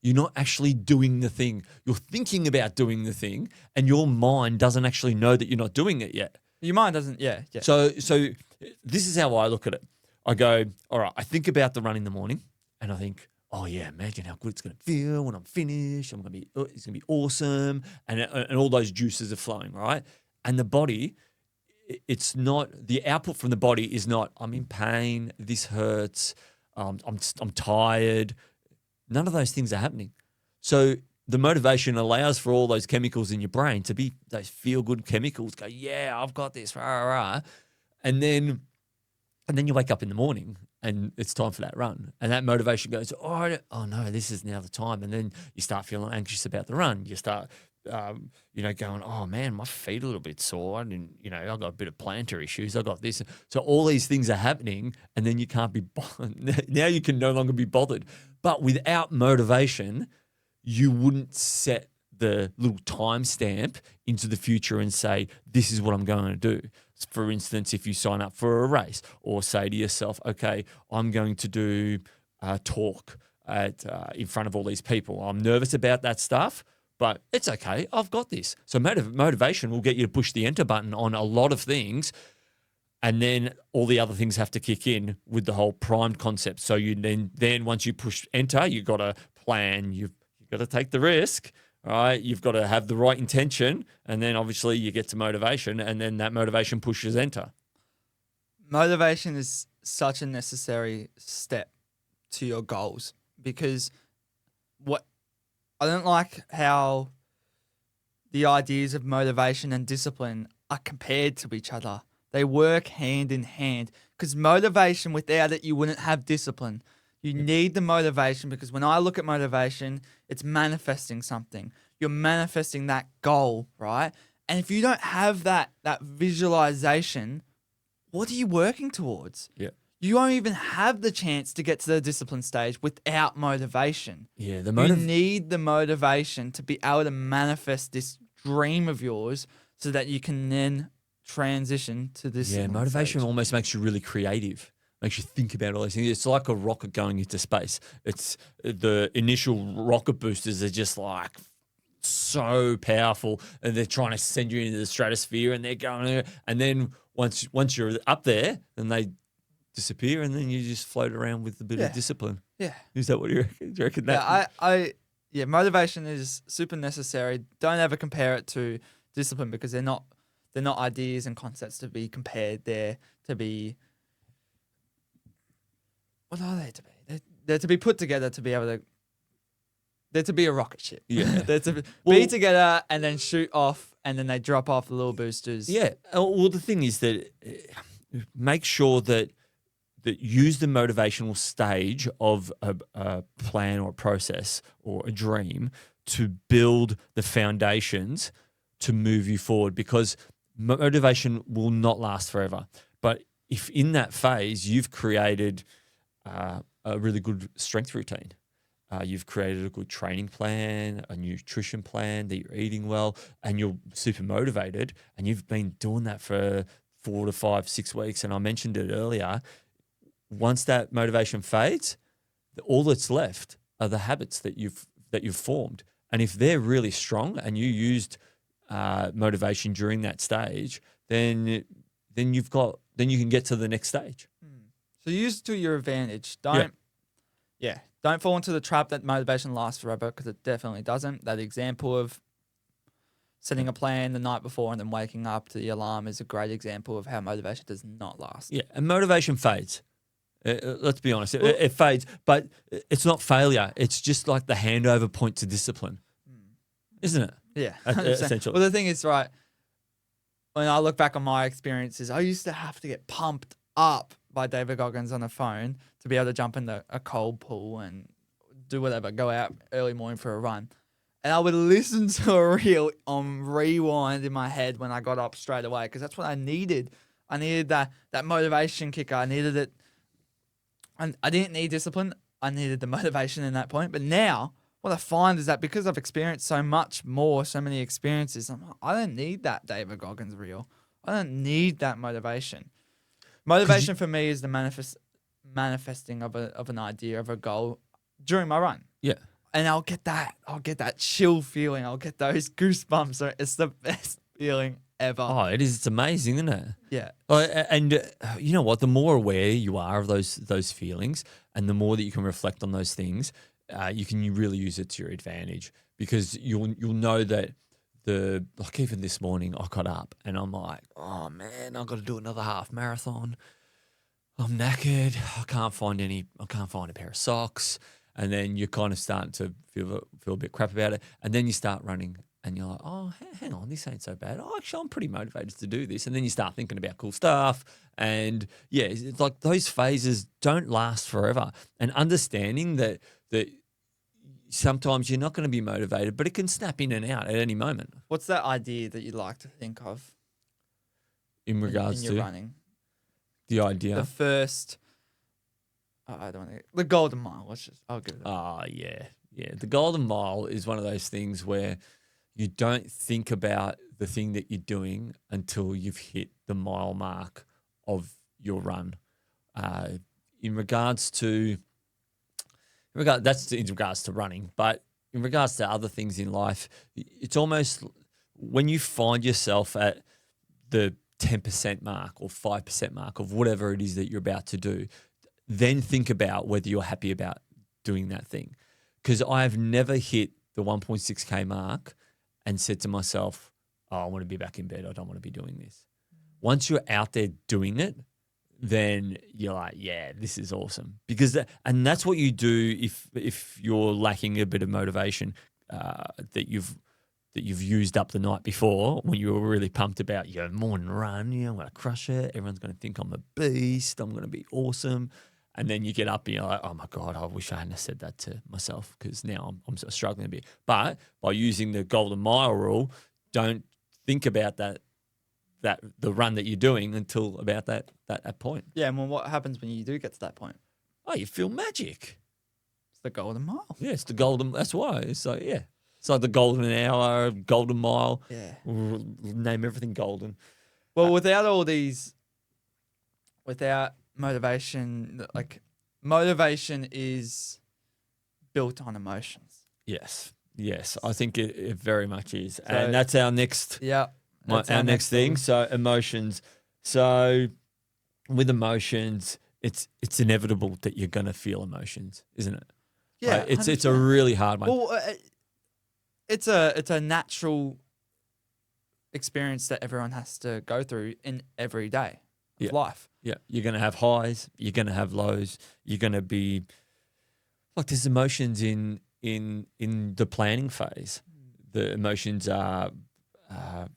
You're not actually doing the thing. You're thinking about doing the thing, and your mind doesn't actually know that you're not doing it yet. Your mind doesn't, yeah. So this is how I look at it. I go, all right, I think about the run in the morning, and I think, oh yeah, imagine how good it's going to feel when I'm finished. It's going to be awesome, and all those juices are flowing, right? And the body, it's not the output from the body is not. I'm in pain. This hurts. I'm tired. None of those things are happening. So the motivation allows for all those chemicals in your brain to be those feel-good chemicals. Go, yeah, I've got this, rah, rah, rah. And then you wake up in the morning and it's time for that run. And that motivation goes, oh no, this is now the time. And then you start feeling anxious about the run. You start, going, oh man, my feet are a little bit sore. And, I've got a bit of plantar issues. I've got this. So all these things are happening and then you can't be bothered. Now you can no longer be bothered. But without motivation, you wouldn't set the little timestamp into the future and say, this is what I'm going to do. For instance, if you sign up for a race or say to yourself, okay, I'm going to do a talk in front of all these people. I'm nervous about that stuff, but it's okay. I've got this. So motivation will get you to push the enter button on a lot of things. And then all the other things have to kick in with the whole primed concept. So you then once you push enter, you've got to plan. You've got to take the risk. All right, you've got to have the right intention, and then obviously you get to motivation, and then that motivation pushes enter. Motivation is such a necessary step to your goals because I don't like how the ideas of motivation and discipline are compared to each other. They work hand in hand because motivation, without it, you wouldn't have discipline. You need the motivation because when I look at motivation, it's manifesting something. You're manifesting that goal, right? And if you don't have that visualization, what are you working towards? Yeah. You won't even have the chance to get to the discipline stage without motivation. Yeah, you need the motivation to be able to manifest this dream of yours so that you can then transition to this. Yeah, motivation almost makes you really creative. Makes you think about all these things. It's like a rocket going into space. It's the initial rocket boosters are just like so powerful, and they're trying to send you into the stratosphere, and they're going. And then once you're up there, then they disappear, and then you just float around with a bit of discipline. Yeah, is that what you reckon? Do you reckon that? Yeah, motivation is super necessary. Don't ever compare it to discipline because they're not ideas and concepts to be compared. They're to be. What are they to be? They're to be put together to be able to. They're to be a rocket ship. Yeah. They're to be together and then shoot off, and then they drop off the little boosters. Yeah. Well, the thing is that make sure that use the motivational stage of a plan or a process or a dream to build the foundations to move you forward, because motivation will not last forever. But if in that phase you've created a really good strength routine, you've created a good training plan, a nutrition plan, that you're eating well, and you're super motivated, and you've been doing that for 4 to 5, 6 weeks, and I mentioned it earlier, once that motivation fades, all that's left are the habits that you've formed. And if they're really strong and you used motivation during that stage, then you can get to the next stage. So use it to your advantage. Yeah. Don't fall into the trap that motivation lasts forever, because it definitely doesn't. That example of setting a plan the night before and then waking up to the alarm is a great example of how motivation does not last. Yeah, and motivation fades. Let's be honest, Well- it fades, but it's not failure. It's just like the handover point to discipline, isn't it? Yeah. Essentially. Well, the thing is, right, when I look back on my experiences, I used to have to get pumped up by David Goggins on the phone to be able to jump in a cold pool and do whatever, go out early morning for a run. And I would listen to a reel on rewind in my head when I got up straight away, because that's what I needed. I needed that motivation kicker. I needed it. And I didn't need discipline. I needed the motivation in that point. But now what I find is that because I've experienced so much more, so many experiences, I don't need that David Goggins reel. I don't need that motivation. Motivation for me is the manifesting of an idea, of a goal during my run. Yeah. And I'll get that chill feeling. I'll get those goosebumps. It's the best feeling ever. Oh, it is. It's amazing, isn't it? Yeah. And you know what? The more aware you are of those feelings, and the more that you can reflect on those things, you can really use it to your advantage, because you'll know that like even this morning I got up and I'm like, oh man, I've got to do another half marathon. I'm knackered. I can't find a pair of socks. And then you're kind of starting to feel a bit crap about it. And then you start running and you're like, oh, hang on, this ain't so bad. Oh, actually, I'm pretty motivated to do this. And then you start thinking about cool stuff. And yeah, it's like those phases don't last forever. And understanding that sometimes you're not going to be motivated, but it can snap in and out at any moment. What's that idea that you like to think of In regards in your to running? the idea. The first, I don't know, the golden mile. I'll give it. Oh, yeah. Yeah. The golden mile is one of those things where you don't think about the thing that you're doing until you've hit the mile mark of your run. That's in regards to running, but in regards to other things in life, it's almost when you find yourself at the 10% mark or 5% mark of whatever it is that you're about to do, then think about whether you're happy about doing that thing. Because I've never hit the 1.6K mark and said to myself, oh, I want to be back in bed. I don't want to be doing this. Once you're out there doing it, then you're like, yeah, this is awesome. And that's what you do if you're lacking a bit of motivation that you've used up the night before, when you were really pumped about your morning run. I'm going to crush it. Everyone's going to think I'm a beast. I'm going to be awesome. And then you get up and you're like, oh my God, I wish I hadn't have said that to myself, because now I'm sort of struggling a bit. But by using the golden mile rule, don't think about that the run that you're doing until about that point. Yeah, and what happens when you do get to that point? Oh, you feel magic. It's the golden mile. Yeah, it's the golden. That's why. It's like, yeah. It's like the golden hour, golden mile. Yeah. We'll name everything golden. Well, without motivation, like motivation is built on emotions. Yes. I think it very much is. And that's our next Yeah. our next thing. So emotions. So with emotions, it's inevitable that you're going to feel emotions, isn't it? Yeah. Right? It's a really hard one. Well, it's a natural experience that everyone has to go through in every day of life. Yeah, you're going to have highs, you're going to have lows, you're going to be like, there's emotions in the planning phase. The emotions are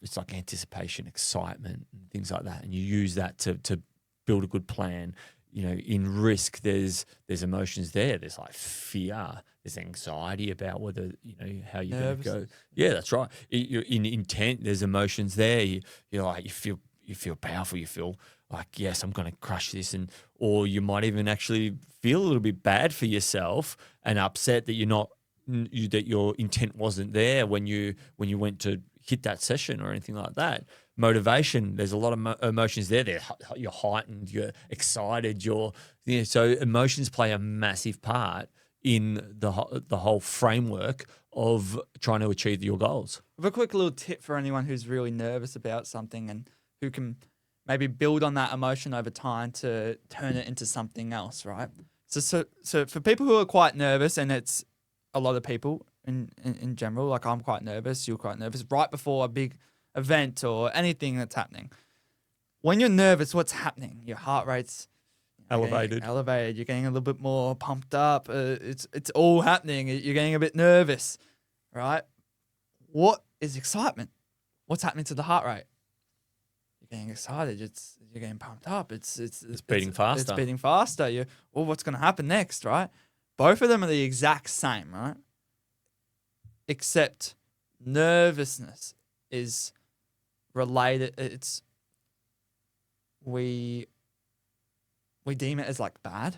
it's like anticipation, excitement, and things like that, and you use that to build a good plan. You know, in risk, there's emotions there. There's like fear, there's anxiety about whether, how you're going to go. Yeah, that's right. In intent, there's emotions there. You're like, you feel powerful. You feel like, yes, I'm going to crush this, or you might even actually feel a little bit bad for yourself and upset that that your intent wasn't there when you went to hit that session or anything like that. Motivation, there's a lot of emotions there. You're heightened, you're excited, so emotions play a massive part in the whole framework of trying to achieve your goals. I have a quick little tip for anyone who's really nervous about something and who can maybe build on that emotion over time to turn it into something else, right? So for people who are quite nervous, and it's a lot of people in general, like I'm quite nervous, you're quite nervous, right before a big event or anything that's happening. When you're nervous, what's happening? Your heart rate's elevated. You're getting a little bit more pumped up. It's all happening. You're getting a bit nervous, right? What is excitement? What's happening to the heart rate? You're getting excited. You're getting pumped up. It's beating faster. It's beating faster. What's going to happen next, right? Both of them are the exact same, right? Except nervousness is related. We deem it as like bad.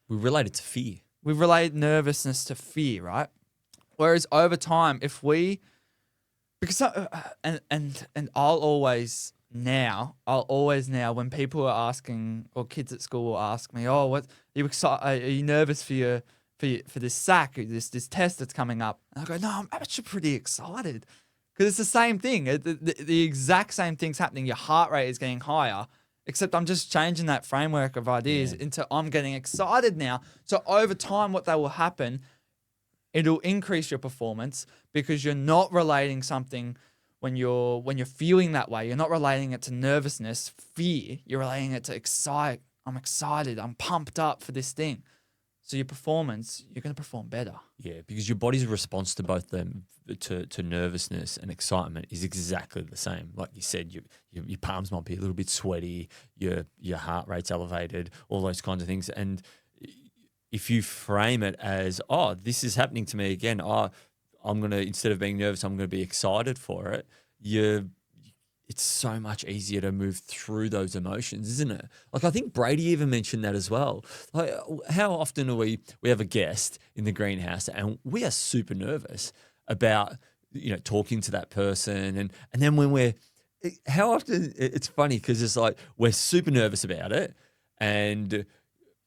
We relate it to fear. We relate nervousness to fear, right? Whereas over time, and I'll always now when people are asking, or kids at school will ask me, "Oh, what are you excited? Are you nervous for this SAC, this test that's coming up?" And I go, "No, I'm actually pretty excited because it's the same thing. The exact same thing's happening. Your heart rate is getting higher." Except I'm just changing that framework of ideas into I'm getting excited now. So over time, what that will happen, it'll increase your performance because you're not relating something when you're feeling that way. You're not relating it to nervousness, fear. You're relating it to excite. I'm excited. I'm pumped up for this thing. So your performance, you're going to perform better. Yeah, because your body's response to both them, to nervousness and excitement, is exactly the same. Like you said, your palms might be a little bit sweaty, your heart rate's elevated, all those kinds of things. And if you frame it as, oh, this is happening to me again, I'm going to, instead of being nervous, I'm going to be excited for it, it's so much easier to move through those emotions, isn't it? Like I think Brady even mentioned that as well. Like how often do we have a guest in the greenhouse and we are super nervous about, talking to that person. And then when how often, it's funny because it's like we're super nervous about it and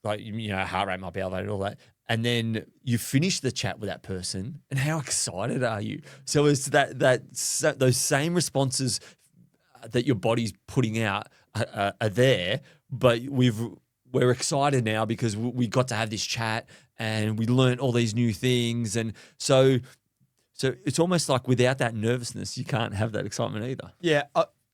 like, heart rate might be elevated, all that. And then you finish the chat with that person and how excited are you? So it's those same responses that your body's putting out are there, but we're excited now because we got to have this chat and we learned all these new things, and so it's almost like without that nervousness, you can't have that excitement either. Yeah,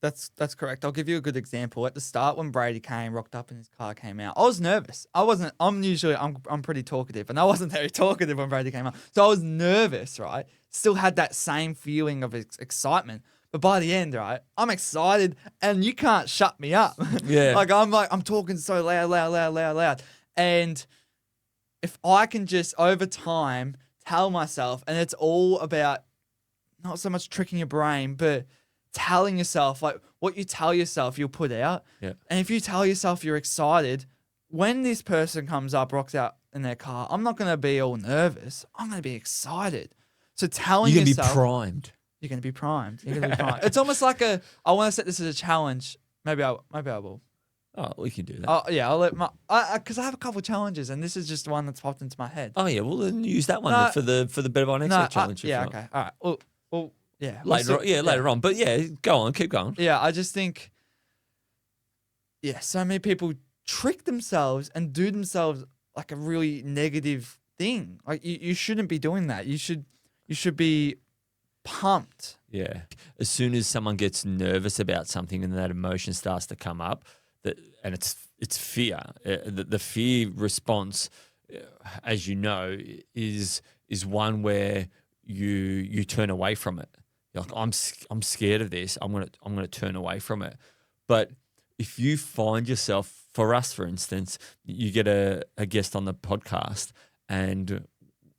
that's correct. I'll give you a good example. At the start, when Brady rocked up and his car came out, I was nervous. I'm pretty talkative, and I wasn't very talkative when Brady came out, so I was nervous. Right, still had that same feeling of excitement. But by the end, right, I'm excited and you can't shut me up. Yeah. I'm talking so loud. And if I can just over time tell myself, and it's all about not so much tricking your brain, but telling yourself, like what you tell yourself, you'll put out. Yeah. And if you tell yourself you're excited, when this person comes up, rocks out in their car, I'm not going to be all nervous. I'm going to be excited. So telling yourself. You're going to be primed. You're going to be primed. It's almost like I want to set this as a challenge. Maybe I will. Oh, we can do that. Oh, yeah. I'll let because I have a couple of challenges, and this is just one that's popped into my head. Oh, yeah. Well, then use that one for the Better by Next Week challenge. Yeah, okay. All right. Well, yeah. Later on. But yeah, go on. Keep going. Yeah, I just think, so many people trick themselves and do themselves like a really negative thing. Like you shouldn't be doing that. You should be pumped. Yeah. As soon as someone gets nervous about something and that emotion starts to come up, and it's fear. The fear response, as you know, is one where you turn away from it. You're like, I'm scared of this. I'm gonna turn away from it. But if you find yourself, for us, for instance, you get a guest on the podcast and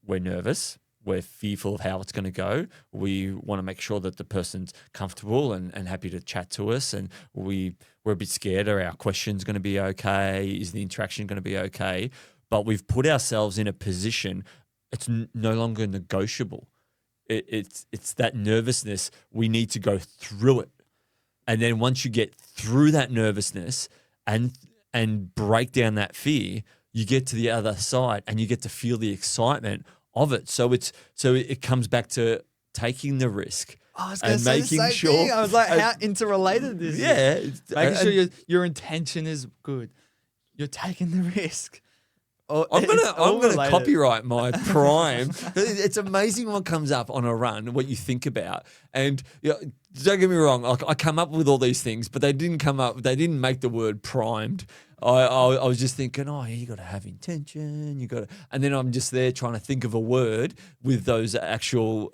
we're nervous. We're fearful of how it's going to go. We want to make sure that the person's comfortable and happy to chat to us. And we're a bit scared. Are our questions going to be okay? Is the interaction going to be okay? But we've put ourselves in a position, it's no longer negotiable. It's that nervousness. We need to go through it. And then once you get through that nervousness and break down that fear, you get to the other side and you get to feel the excitement of it. So it comes back to taking the risk. I was going to say the same thing. I was like, how interrelated this is. Making sure your intention is good. You're taking the risk. I'm all gonna related. copyright my Prime. It's amazing what comes up on a run, what you think about. And don't get me wrong, I come up with all these things, but they didn't make the word primed. I was just thinking, you got to have intention, and then I'm just there trying to think of a word with those actual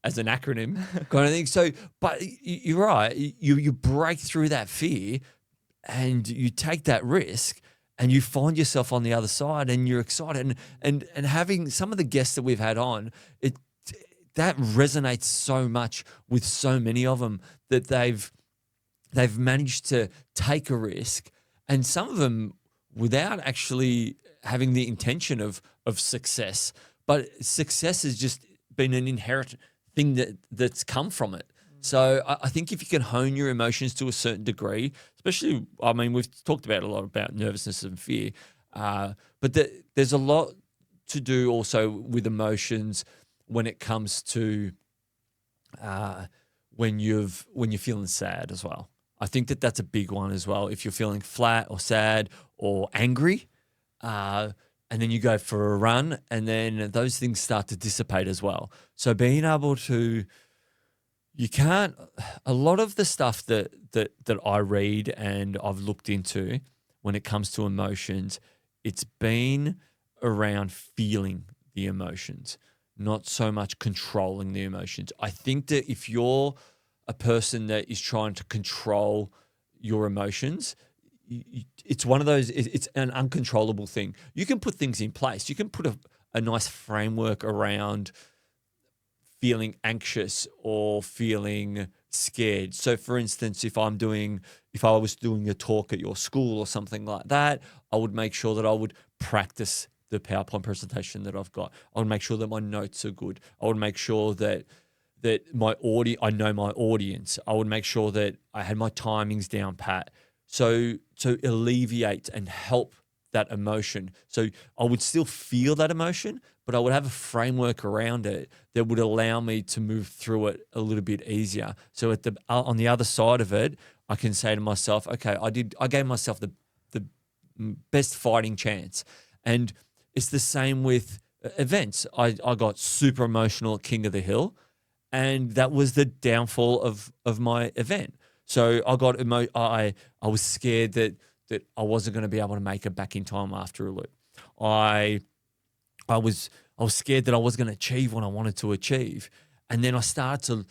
as an acronym kind of thing. So, but you're right, you break through that fear, and you take that risk, and you find yourself on the other side, and you're excited, and having some of the guests that we've had on it. That resonates so much with so many of them that they've managed to take a risk, and some of them without actually having the intention of success. But success has just been an inherent thing that's come from it. So I think if you can hone your emotions to a certain degree, especially, I mean, we've talked about a lot about nervousness and fear, but there's a lot to do also with emotions when it comes to when you're feeling sad as well. I think that's a big one as well. If you're feeling flat or sad or angry, and then you go for a run, and then those things start to dissipate as well. So being able to, a lot of the stuff that I read and I've looked into when it comes to emotions, it's been around feeling the emotions, not so much controlling the emotions. I think that if you're a person that is trying to control your emotions, it's one of those, it's an uncontrollable thing. You can put things in place. You can put a nice framework around feeling anxious or feeling scared. So for instance, if I was doing a talk at your school or something like that, I would make sure that I would practice the PowerPoint presentation that I've got. I would make sure that my notes are good. I would make sure that I know my audience. I would make sure that I had my timings down pat. So to alleviate and help that emotion. So I would still feel that emotion, but I would have a framework around it that would allow me to move through it a little bit easier. So on the other side of it, I can say to myself, okay, I gave myself the best fighting chance. And it's the same with events. I got super emotional at King of the Hill, and that was the downfall of my event. So I was scared that I wasn't going to be able to make it back in time after a loop. I was scared that I was going to achieve what I wanted to achieve, and then I started to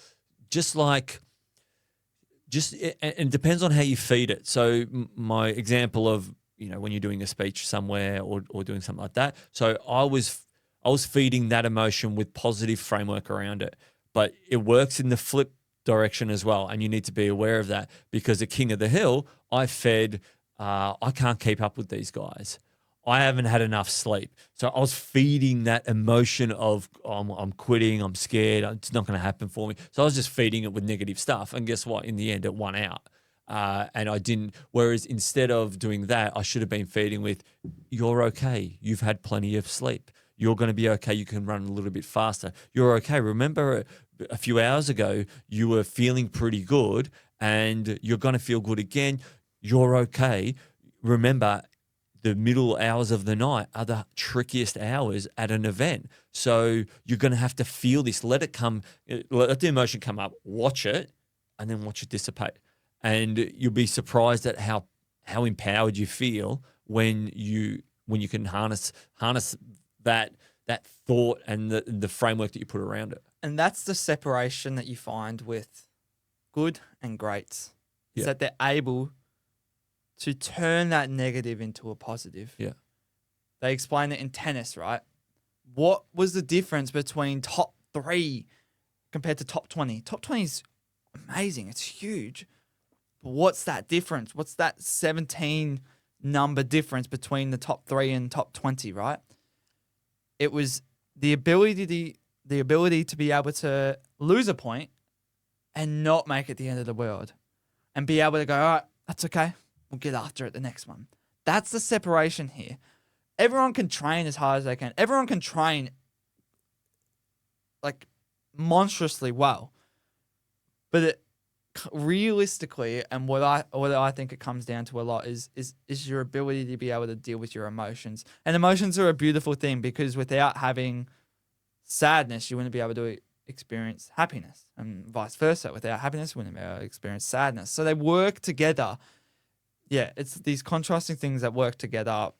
and it depends on how you feed it. So my example of when you're doing a speech somewhere or doing something like that. So I was feeding that emotion with positive framework around it, but it works in the flip direction as well, and you need to be aware of that, because at King of the Hill, I fed, I can't keep up with these guys. I haven't had enough sleep. So I was feeding that emotion of I'm quitting, I'm scared, it's not going to happen for me. So I was just feeding it with negative stuff, and guess what? In the end, it won out. And I didn't. Whereas instead of doing that, I should have been feeding with, you're okay. You've had plenty of sleep. You're going to be okay. You can run a little bit faster. You're okay. Remember a few hours ago, you were feeling pretty good, and you're going to feel good again. You're okay. Remember, the middle hours of the night are the trickiest hours at an event. So you're going to have to feel this. Let it come. Let the emotion come up. Watch it, and then watch it dissipate. And you'll be surprised at how empowered you feel when you can harness that thought and the framework that you put around it. And that's the separation that you find with good and greats. Is Yeah. that they're able to turn that negative into a positive. Yeah. They explain it in tennis, right? What was the difference between top 3 compared to top 20? Top 20 is amazing. It's huge. But what's that difference? What's that 17 number difference between the top 3 and top 20, right? It was the ability to be able to lose a point and not make it the end of the world, and be able to go, all right, that's okay. We'll get after it the next one. That's the separation here. Everyone can train as hard as they can. Everyone can train like monstrously well. But realistically, and what I think it comes down to a lot is your ability to be able to deal with your emotions. And emotions are a beautiful thing, because without having sadness, you wouldn't be able to experience happiness, and vice versa. Without happiness, you wouldn't be able to experience sadness. So they work together. Yeah, it's these contrasting things that work together.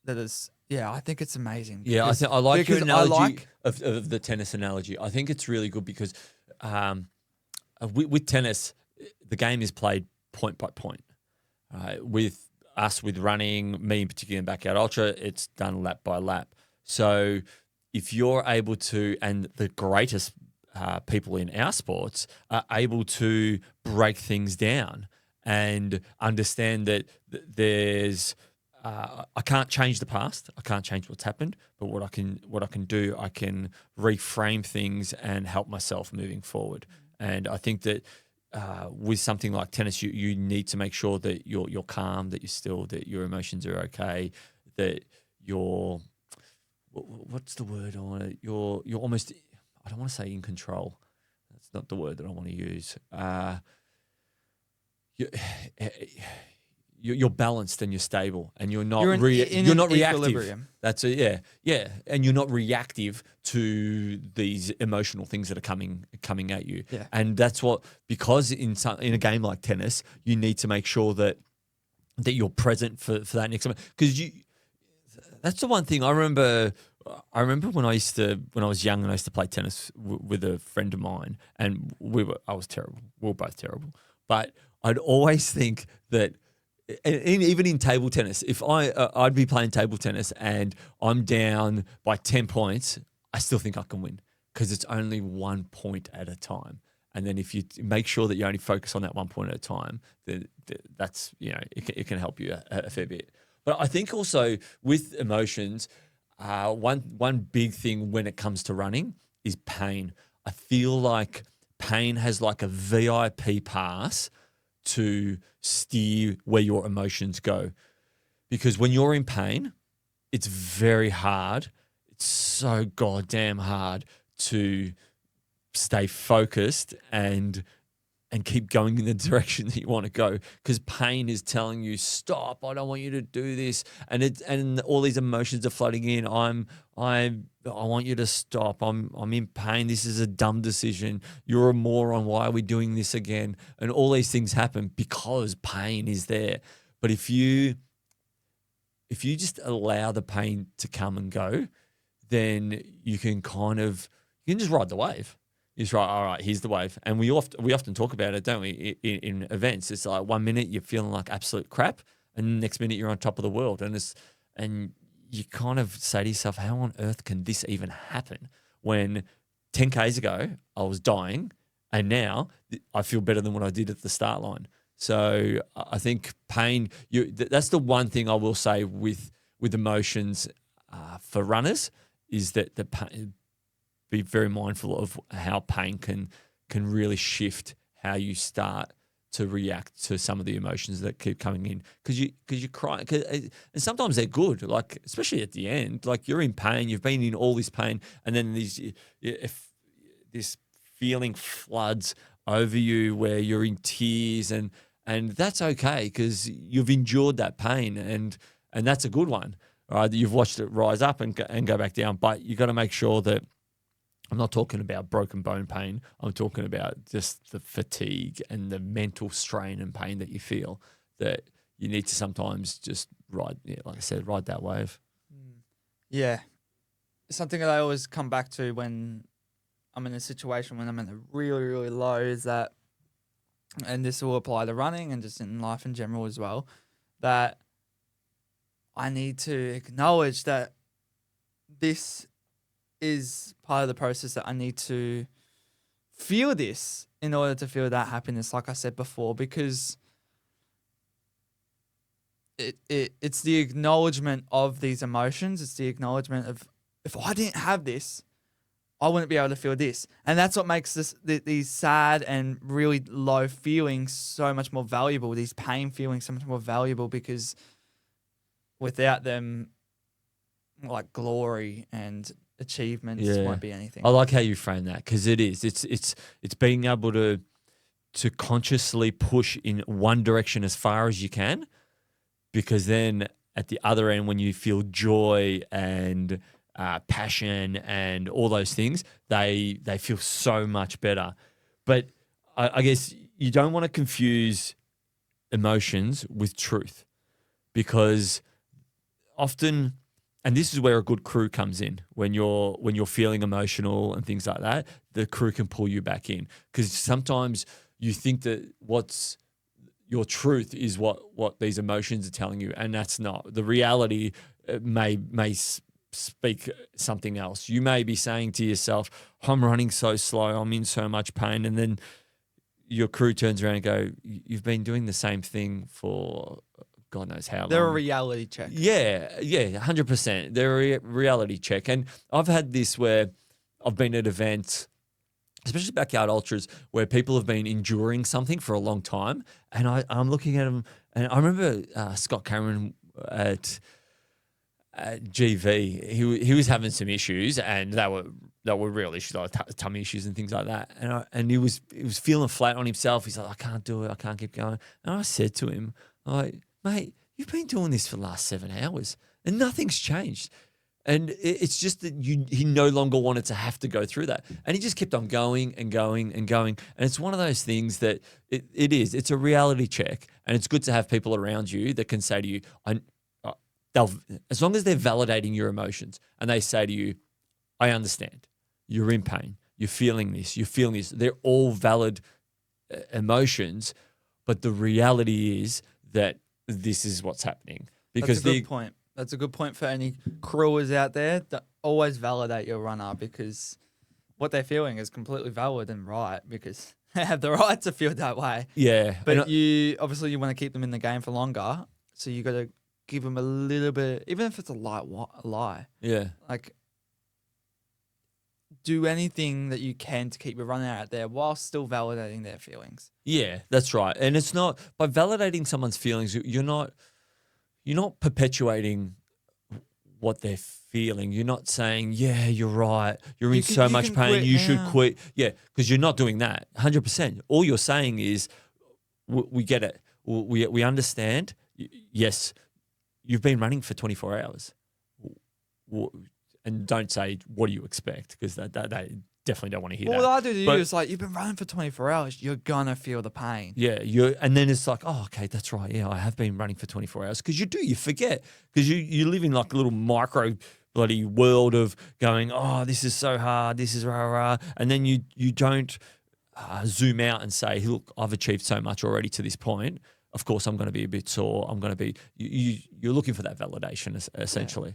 I think it's amazing. Yeah, Because, I like your because analogy of the tennis analogy. I think it's really good because with tennis, the game is played point by point. With us, with running, me in particular in Backyard Ultra, it's done lap by lap. So if you're able to, and the greatest people in our sports are able to break things down and understand that there's I can't change the past. I can't change what's happened, but what I can do, I can reframe things and help myself moving forward. And I think that with something like tennis, you need to make sure that you're calm, that you're still, that your emotions are okay, that you're what's the word I want to? You're almost, I don't want to say in control. That's not the word that I want to use. You're balanced and you're stable, and you're not you're not reactive. Equilibrium. That's it. Yeah, and you're not reactive to these emotional things that are coming at you. Yeah. And that's what, because in a game like tennis, you need to make sure that you're present for that next moment, because that's the one thing I remember. I remember when I was young and I used to play tennis with a friend of mine, and I was terrible. We were both terrible, but I'd always think that. And even in table tennis, if I'd be playing table tennis and I'm down by 10 points, I still think I can win, because it's only 1 point at a time. And then if you make sure that you only focus on that 1 point at a time, then that's, it can help you a fair bit. But I think also with emotions, one big thing when it comes to running is pain. I feel like pain has like a VIP pass to steer where your emotions go. Because when you're in pain, it's very hard. It's so goddamn hard to stay focused and keep going in the direction that you want to go, because pain is telling you, stop, I don't want you to do this. And all these emotions are flooding in. I want you to stop. I'm in pain. This is a dumb decision. You're a moron. Why are we doing this again? And all these things happen because pain is there. But if you just allow the pain to come and go, then you can just ride the wave. It's right. All right, here's the wave. And we often talk about it, don't we, in events. It's like 1 minute you're feeling like absolute crap, and the next minute you're on top of the world. And you kind of say to yourself, how on earth can this even happen when 10 Ks ago I was dying, and now I feel better than what I did at the start line. So I think pain, that's the one thing I will say with emotions for runners, is that the pain, be very mindful of how pain can really shift how you start to react to some of the emotions that keep coming in, because you cry, and sometimes they're good, like especially at the end, like you're in pain, you've been in all this pain, and then if this feeling floods over you where you're in tears, and that's okay, because you've endured that pain, and that's a good one, right? You've watched it rise up and go back down, but you got to make sure that. I'm not talking about broken bone pain. I'm talking about just the fatigue and the mental strain and pain that you feel, that you need to sometimes just ride, like I said, ride that wave. Yeah. Something that I always come back to when I'm in a situation when I'm in a really, really low is that, and this will apply to running and just in life in general as well, that I need to acknowledge that this is part of the process, that I need to feel this in order to feel that happiness, like I said before, because it's the acknowledgement of these emotions. It's the acknowledgement of, if I didn't have this, I wouldn't be able to feel this. And that's what makes these sad and really low feelings so much more valuable, these pain feelings so much more valuable, because without them, like glory and achievements Yeah. won't be anything. I like how you frame that because it is. It's being able to consciously push in one direction as far as you can, because then at the other end, when you feel joy and passion and all those things, they feel so much better. But I guess you don't want to confuse emotions with truth, because often, and this is where a good crew comes in, when you're feeling emotional and things like that, the crew can pull you back in, because sometimes you think that what's your truth is what these emotions are telling you, and that's not the reality. May speak something else. You may be saying to yourself, I'm running so slow, I'm in so much pain, and then your crew turns around and go, you've been doing the same thing for God knows how long. They're a reality check. Yeah, 100%. They're a reality check. And I've had this where I've been at events, especially backyard ultras, where people have been enduring something for a long time. And I'm looking at them, and I remember Scott Cameron at GV. He was having some issues, and they were real issues, like tummy issues and things like that. And he was feeling flat on himself. He's like, I can't do it. I can't keep going. And I said to him, like, mate, you've been doing this for the last 7 hours, and nothing's changed. And it's just that he no longer wanted to have to go through that. And he just kept on going and going and going. And it's one of those things that it's a reality check. And it's good to have people around you that can say to you, as long as they're validating your emotions and they say to you, I understand, you're in pain, you're feeling this, they're all valid emotions. But the reality is that this is what's happening. Because That's a good point. That's a good point for any crewers out there. That always validate your runner, because what they're feeling is completely valid and right, because they have the right to feel that way. Yeah. But you want to keep them in the game for longer, so you got to give them a little bit, even if it's a light lie. Yeah. Like, do anything that you can to keep your runner out there while still validating their feelings. Yeah, that's right. And it's not, by validating someone's feelings, you're not perpetuating what they're feeling. You're not saying, yeah, you're right, you're in so much pain, you should quit. Yeah, because you're not doing that 100%. All you're saying is, we get it. We understand. Yes, you've been running for 24 hours. And don't say, what do you expect? Because they definitely don't want to hear that. What I do to you is like, you've been running for 24 hours, you're going to feel the pain. Yeah, and then it's like, oh, okay, that's right. Yeah, I have been running for 24 hours. Because you forget. Because you live in like a little micro bloody world of going, oh, this is so hard, this is rah. And then you don't zoom out and say, look, I've achieved so much already to this point. Of course, I'm going to be a bit sore. I'm going to be, you're looking for that validation, essentially.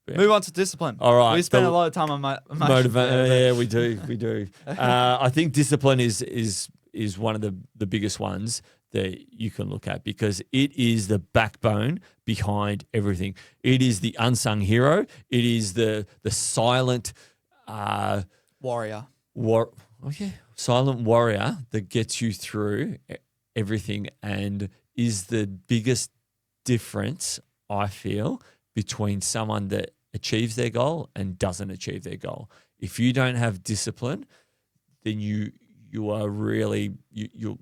Yeah. Move on to discipline. All right. We spend a lot of time on emotions. Yeah, we do. I think discipline is one of the biggest ones that you can look at, because it is the backbone behind everything. It is the unsung hero. It is the silent warrior. Silent warrior that gets you through everything, and is the biggest difference, I feel, between someone that achieves their goal and doesn't achieve their goal. If you don't have discipline, then you are really you're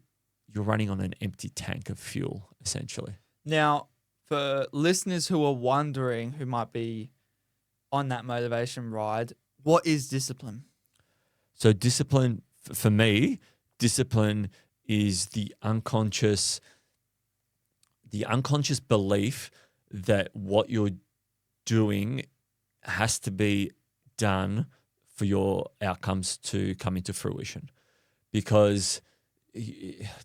running on an empty tank of fuel, essentially. Now, for listeners who are wondering, who might be on that motivation ride, what is discipline? So discipline, for me, discipline is the unconscious belief that what you're doing has to be done for your outcomes to come into fruition. Because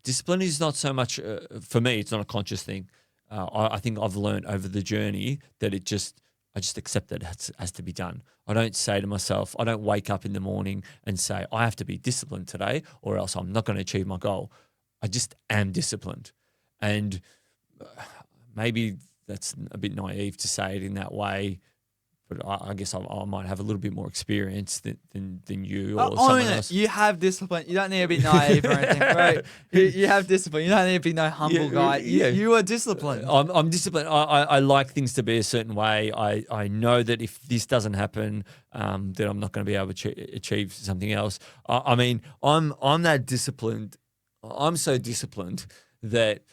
discipline is not so much, for me, it's not a conscious thing. I think I've learned over the journey that I just accept that it has to be done. I don't say to myself, I don't wake up in the morning and say, I have to be disciplined today or else I'm not going to achieve my goal. I just am disciplined. And maybe that's a bit naive to say it in that way, but I guess I might have a little bit more experience than you or Own someone it. else. You have discipline. You don't need to be naive or anything, right? You have discipline. You don't need to be no humble guy. You are disciplined. I'm disciplined. I like things to be a certain way. I know that if this doesn't happen, then I'm not going to be able to achieve something else. I mean, I'm that disciplined. I'm so disciplined that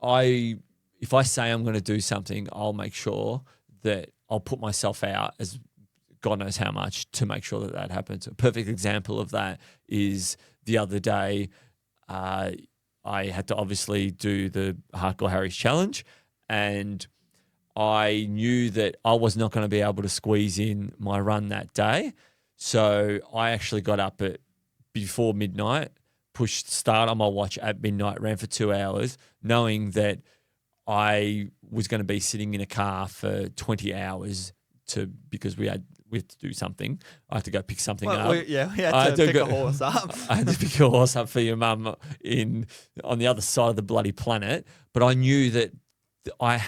if I say I'm going to do something, I'll make sure that I'll put myself out as God knows how much to make sure that happens. A perfect example of that is the other day, I had to obviously do the Hardcore Harry's challenge, and I knew that I was not going to be able to squeeze in my run that day. So I actually got up before midnight, pushed start on my watch at midnight, ran for 2 hours, knowing that I was going to be sitting in a car for 20 hours because we had to do something. I had to go pick something up. We had to pick a horse up. I had to pick a horse up for your mum on the other side of the bloody planet. But I knew that I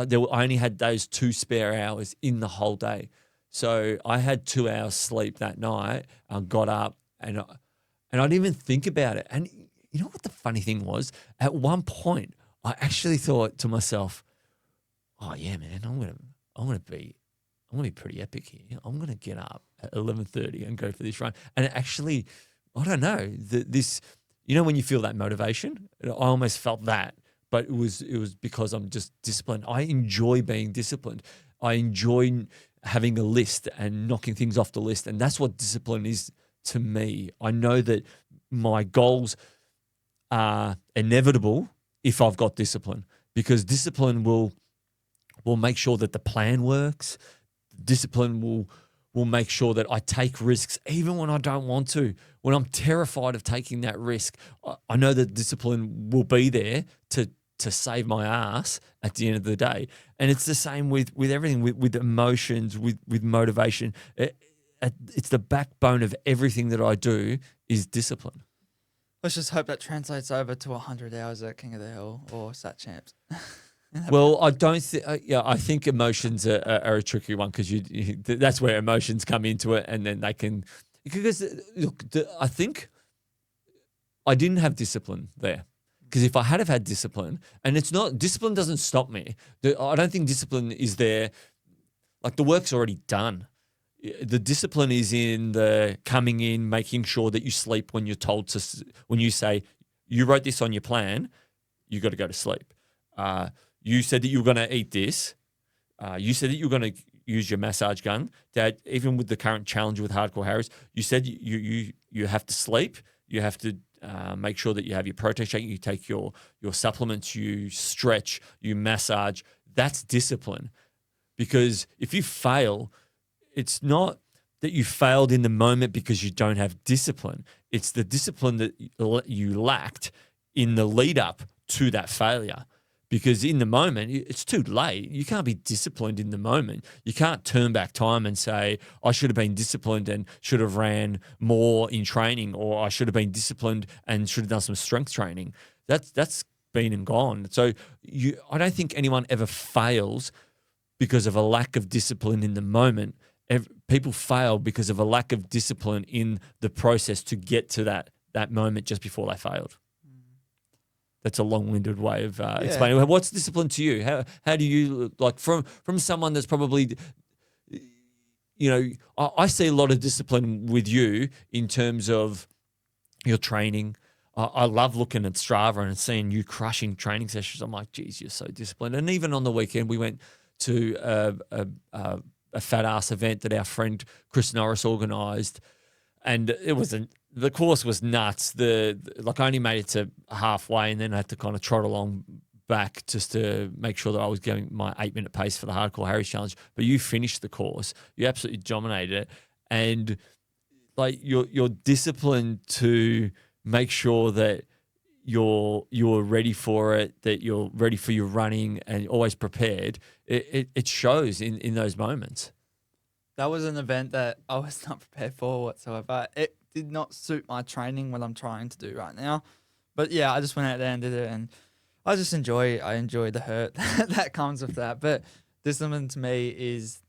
only had those 2 spare hours in the whole day. So I had 2 hours sleep that night. I got up and I didn't even think about it. And you know what the funny thing was? At one point, I actually thought to myself, "Oh yeah, man, I'm gonna be pretty epic here. I'm gonna get up at 11:30 and go for this run." And actually, I don't know this. You know when you feel that motivation? I almost felt that, but it was because I'm just disciplined. I enjoy being disciplined. I enjoy having a list and knocking things off the list, and that's what discipline is to me. I know that my goals are inevitable if I've got discipline, because discipline will make sure that the plan works. Discipline will make sure that I take risks even when I don't want to. When I'm terrified of taking that risk, I know that discipline will be there to save my ass at the end of the day. And it's the same with everything, with emotions, with motivation. It's the backbone of everything that I do is discipline. Let's just hope that translates over to 100 hours at King of the Hill or Sat Champs. Well, I don't think. I think emotions are a tricky one because that's where emotions come into it, and then they can. Because look, I think I didn't have discipline there. Because if I had have had discipline, and discipline doesn't stop me. I don't think discipline is there. Like the work's already done. The discipline is in the coming in, making sure that you sleep when you're told to. When you say you wrote this on your plan, you got to go to sleep. You said that you were going to eat this. You said that you were going to use your massage gun. Dad, even with the current challenge with Hardcore Harris, you said you have to sleep. You have to make sure that you have your protein shake. You take your supplements. You stretch. You massage. That's discipline. Because if you fail, it's not that you failed in the moment because you don't have discipline. It's the discipline that you lacked in the lead up to that failure. Because in the moment, it's too late. You can't be disciplined in the moment. You can't turn back time and say, I should have been disciplined and should have ran more in training, or I should have been disciplined and should have done some strength training. That's been and gone. So I don't think anyone ever fails because of a lack of discipline in the moment. People fail because of a lack of discipline in the process to get to that moment just before they failed. That's a long-winded way of explaining. What's discipline to you? How do you, like, from someone that's probably, I see a lot of discipline with you in terms of your training. I love looking at Strava and seeing you crushing training sessions. I'm like, geez, you're so disciplined. And even on the weekend, we went to a fat ass event that our friend Chris Norris organised, and the course was nuts. I only made it to halfway, and then I had to kind of trot along back just to make sure that I was going my 8-minute pace for the Hardcore Harry's Challenge. But you finished the course. You absolutely dominated it. And like you're disciplined to make sure that you're ready for it, that you're ready for your running and always prepared. It shows in those moments. That was an event that I was not prepared for whatsoever. It did not suit my training, what I'm trying to do right now. But yeah, I just went out there and did it, and I enjoy the hurt that comes with that. But discipline to me is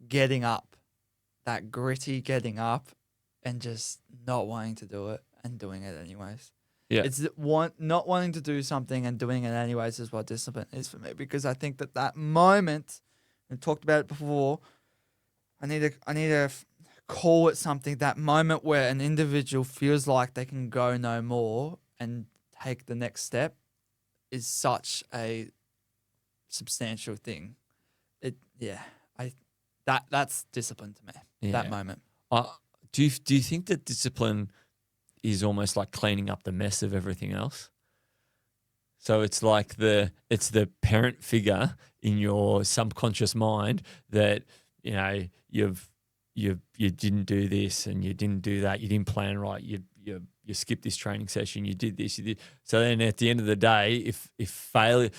getting up, that gritty getting up and just not wanting to do it and doing it anyways. Yeah. It's not wanting to do something and doing it anyways is what discipline is for me, because I think that moment, I talked about it before, I need to call it something, that moment where an individual feels like they can go no more and take the next step is such a substantial thing. That's discipline to me. That moment. Do you think that discipline is almost like cleaning up the mess of everything else? So it's like it's the parent figure in your subconscious mind that, you know, you didn't do this and you didn't do that, you didn't plan right, you skipped this training session, you did this, you did. So then at the end of the day, if failure,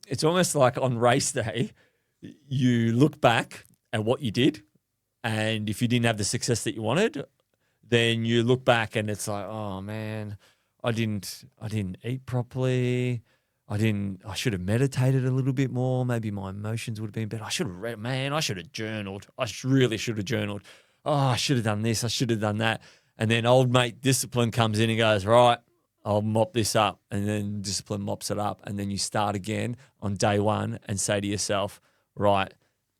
it's almost like on race day, you look back at what you did, and if you didn't have the success that you wanted, then you look back and it's like, oh man, I didn't eat properly. I should have meditated a little bit more. Maybe my emotions would have been better. I should have I should have journaled. I really should have journaled. Oh, I should have done this. I should have done that. And then old mate discipline comes in and goes, right, I'll mop this up. And then discipline mops it up. And then you start again on day one and say to yourself, right,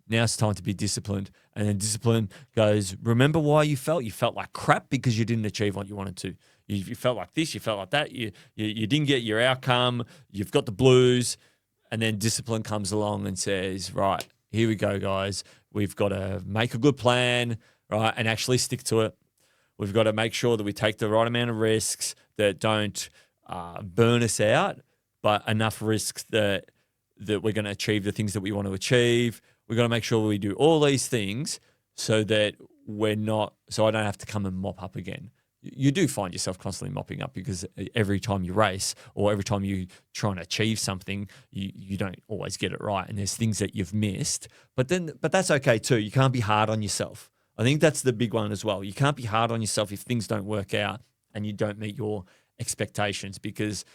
now it's time to be disciplined. And then discipline goes, remember why you felt? You felt like crap because you didn't achieve what you wanted to. You felt like this, you felt like that. You didn't get your outcome. You've got the blues. And then discipline comes along and says, right, here we go, guys. We've got to make a good plan, right, and actually stick to it. We've got to make sure that we take the right amount of risks that don't burn us out, but enough risks that we're going to achieve the things that we want to achieve. We've got to make sure we do all these things so that so I don't have to come and mop up again. You do find yourself constantly mopping up because every time you race or every time you try and achieve something, you don't always get it right. And there's things that you've missed, but that's okay too. You can't be hard on yourself. I think that's the big one as well. You can't be hard on yourself if things don't work out and you don't meet your expectations because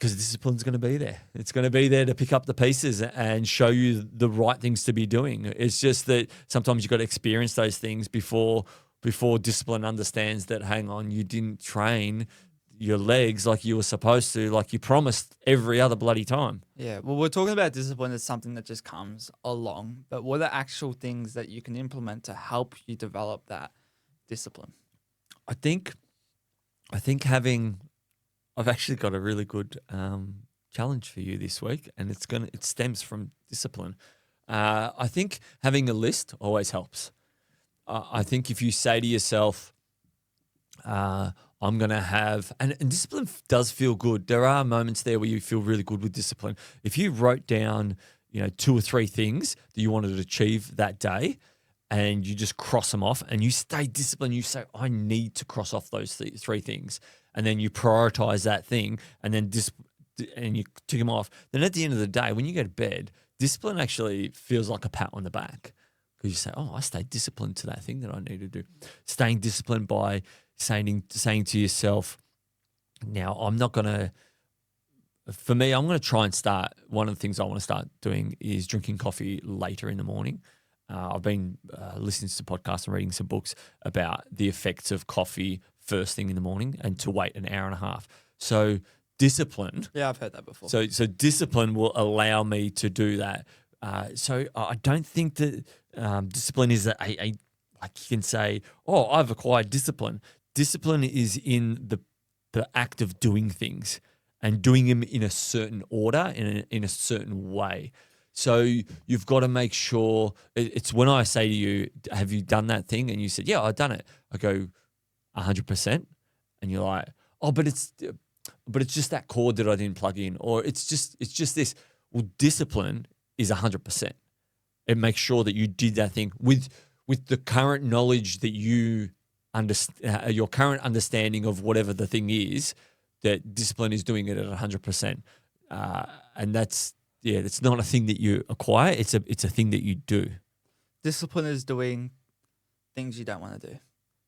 discipline's going to be there. It's going to be there to pick up the pieces and show you the right things to be doing. It's just that sometimes you've got to experience those things before discipline understands that, hang on, you didn't train your legs like you were supposed to, like you promised every other bloody time. Yeah, well, we're talking about discipline as something that just comes along, but what are actual things that you can implement to help you develop that discipline? I think I've actually got a really good challenge for you this week, and it stems from discipline. I think having a list always helps. I think if you say to yourself, I'm going to have, and discipline does feel good. There are moments there where you feel really good with discipline. If you wrote down, 2 or 3 things that you wanted to achieve that day, and you just cross them off and you stay disciplined, you say, I need to cross off those 3 things. And then you prioritize that thing and then and you tick them off. Then at the end of the day, when you go to bed, discipline actually feels like a pat on the back. Because you say, oh, I stayed disciplined to that thing that I need to do. Staying disciplined by saying to yourself, now I'm not going to, for me, I'm going to try and start, one of the things I want to start doing is drinking coffee later in the morning. I've been listening to podcasts and reading some books about the effects of coffee first thing in the morning and to wait an hour and a half. So discipline. Yeah, I've heard that before. So discipline will allow me to do that. So I don't think that discipline is like you can say, oh, I've acquired discipline. Discipline is in the act of doing things and doing them in a certain order, in a certain way. So you've got to make sure, it's when I say to you, have you done that thing? And you said, yeah, I've done it. I go 100%. And you're like, oh, but it's just that cord that I didn't plug in, or it's just this. Well, discipline is 100%. It makes sure that you did that thing with the current knowledge that you understand, your current understanding of whatever the thing is, that discipline is doing it at 100%. And it's not a thing that you acquire. It's a thing that you do. Discipline is doing things you don't want to do.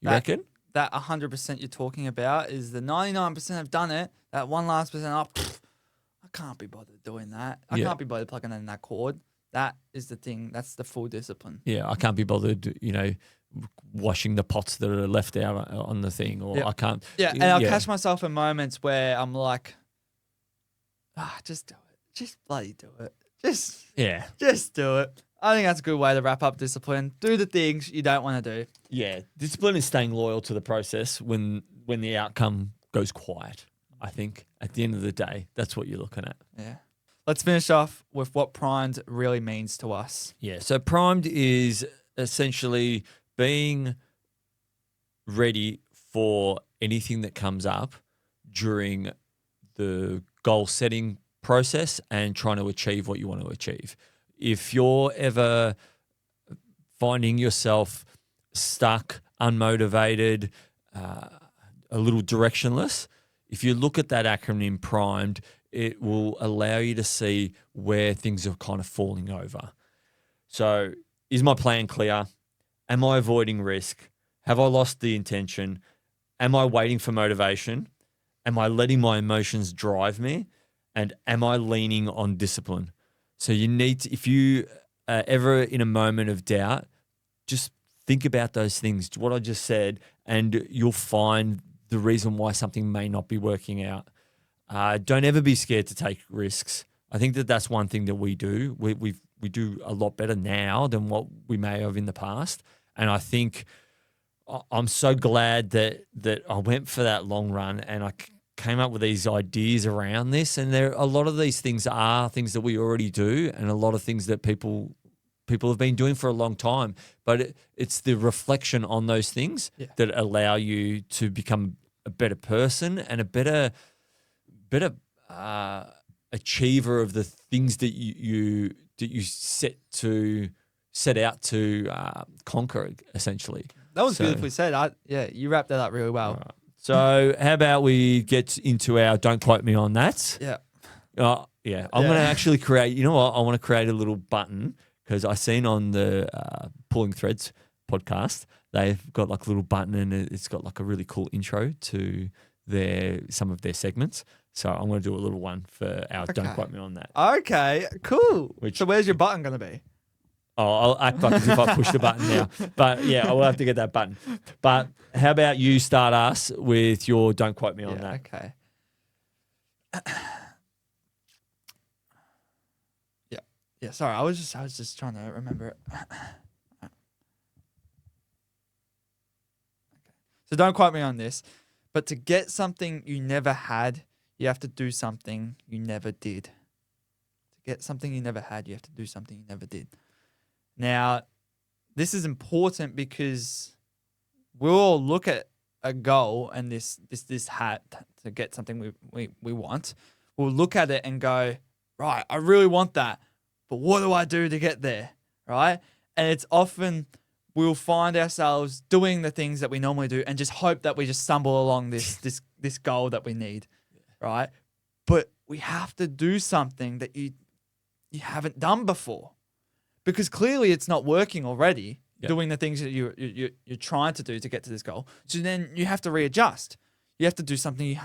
You reckon? That 100% you're talking about is the 99% have done it. That one last percent, I can't be bothered doing that. I can't be bothered plugging in that cord. That is the thing. That's the full discipline. Yeah, I can't be bothered, washing the pots that are left out on the thing, or Yep. I can't. Yeah, and I'll catch myself in moments where I'm like, just do it. Just bloody do it. Just do it. I think that's a good way to wrap up discipline. Do the things you don't want to do. Yeah, discipline is staying loyal to the process when the outcome goes quiet. I think at the end of the day, that's what you're looking at. Yeah. Let's finish off with what primed really means to us. Yeah, so primed is essentially being ready for anything that comes up during the goal setting process and trying to achieve what you want to achieve. If you're ever finding yourself stuck, unmotivated, a little directionless, if you look at that acronym PRIMED, it will allow you to see where things are kind of falling over. So is my plan clear? Am I avoiding risk? Have I lost the intention? Am I waiting for motivation? Am I letting my emotions drive me? And am I leaning on discipline? So you need to, if you are ever in a moment of doubt, just think about those things, what I just said, and you'll find the reason why something may not be working out. Don't ever be scared to take risks. I think that's one thing that we do. We do a lot better now than what we may have in the past. And I think I'm so glad that I went for that long run and I came up with these ideas around this. And a lot of these things are things that we already do, and a lot of things that people have been doing for a long time. But it's the reflection on those things that allow you to become a better person and a better achiever of the things that you set out to conquer, essentially. That was beautifully said. You wrapped that up really well. Right. So how about we get into our don't quote me on that? Yeah. Yeah. I'm going to actually create, you know what? I want to create a little button because I seen on the Pulling Threads podcast, they've got like a little button and it's got like a really cool intro to some of their segments. So I'm going to do a little one for our don't quote me on that. Okay, cool. So where's your button going to be? Oh, I'll act like as if I push the button now. But yeah, I will have to get that button. But how about you start us with your don't quote me on that? Okay. Yeah, sorry. I was just trying to remember it. Okay. So don't quote me on this, but to get something you never had, you have to do something you never did. To get something you never had, you have to do something you never did. Now, this is important because we'll all look at a goal and this hat to get something we want. We'll look at it and go, right, I really want that, but what do I do to get there, right? And it's often we'll find ourselves doing the things that we normally do and just hope that we just stumble along this goal that we need, right? But we have to do something that you haven't done before. Because clearly it's not working already, doing the things that you're trying to do to get to this goal. So then you have to readjust. You have to do something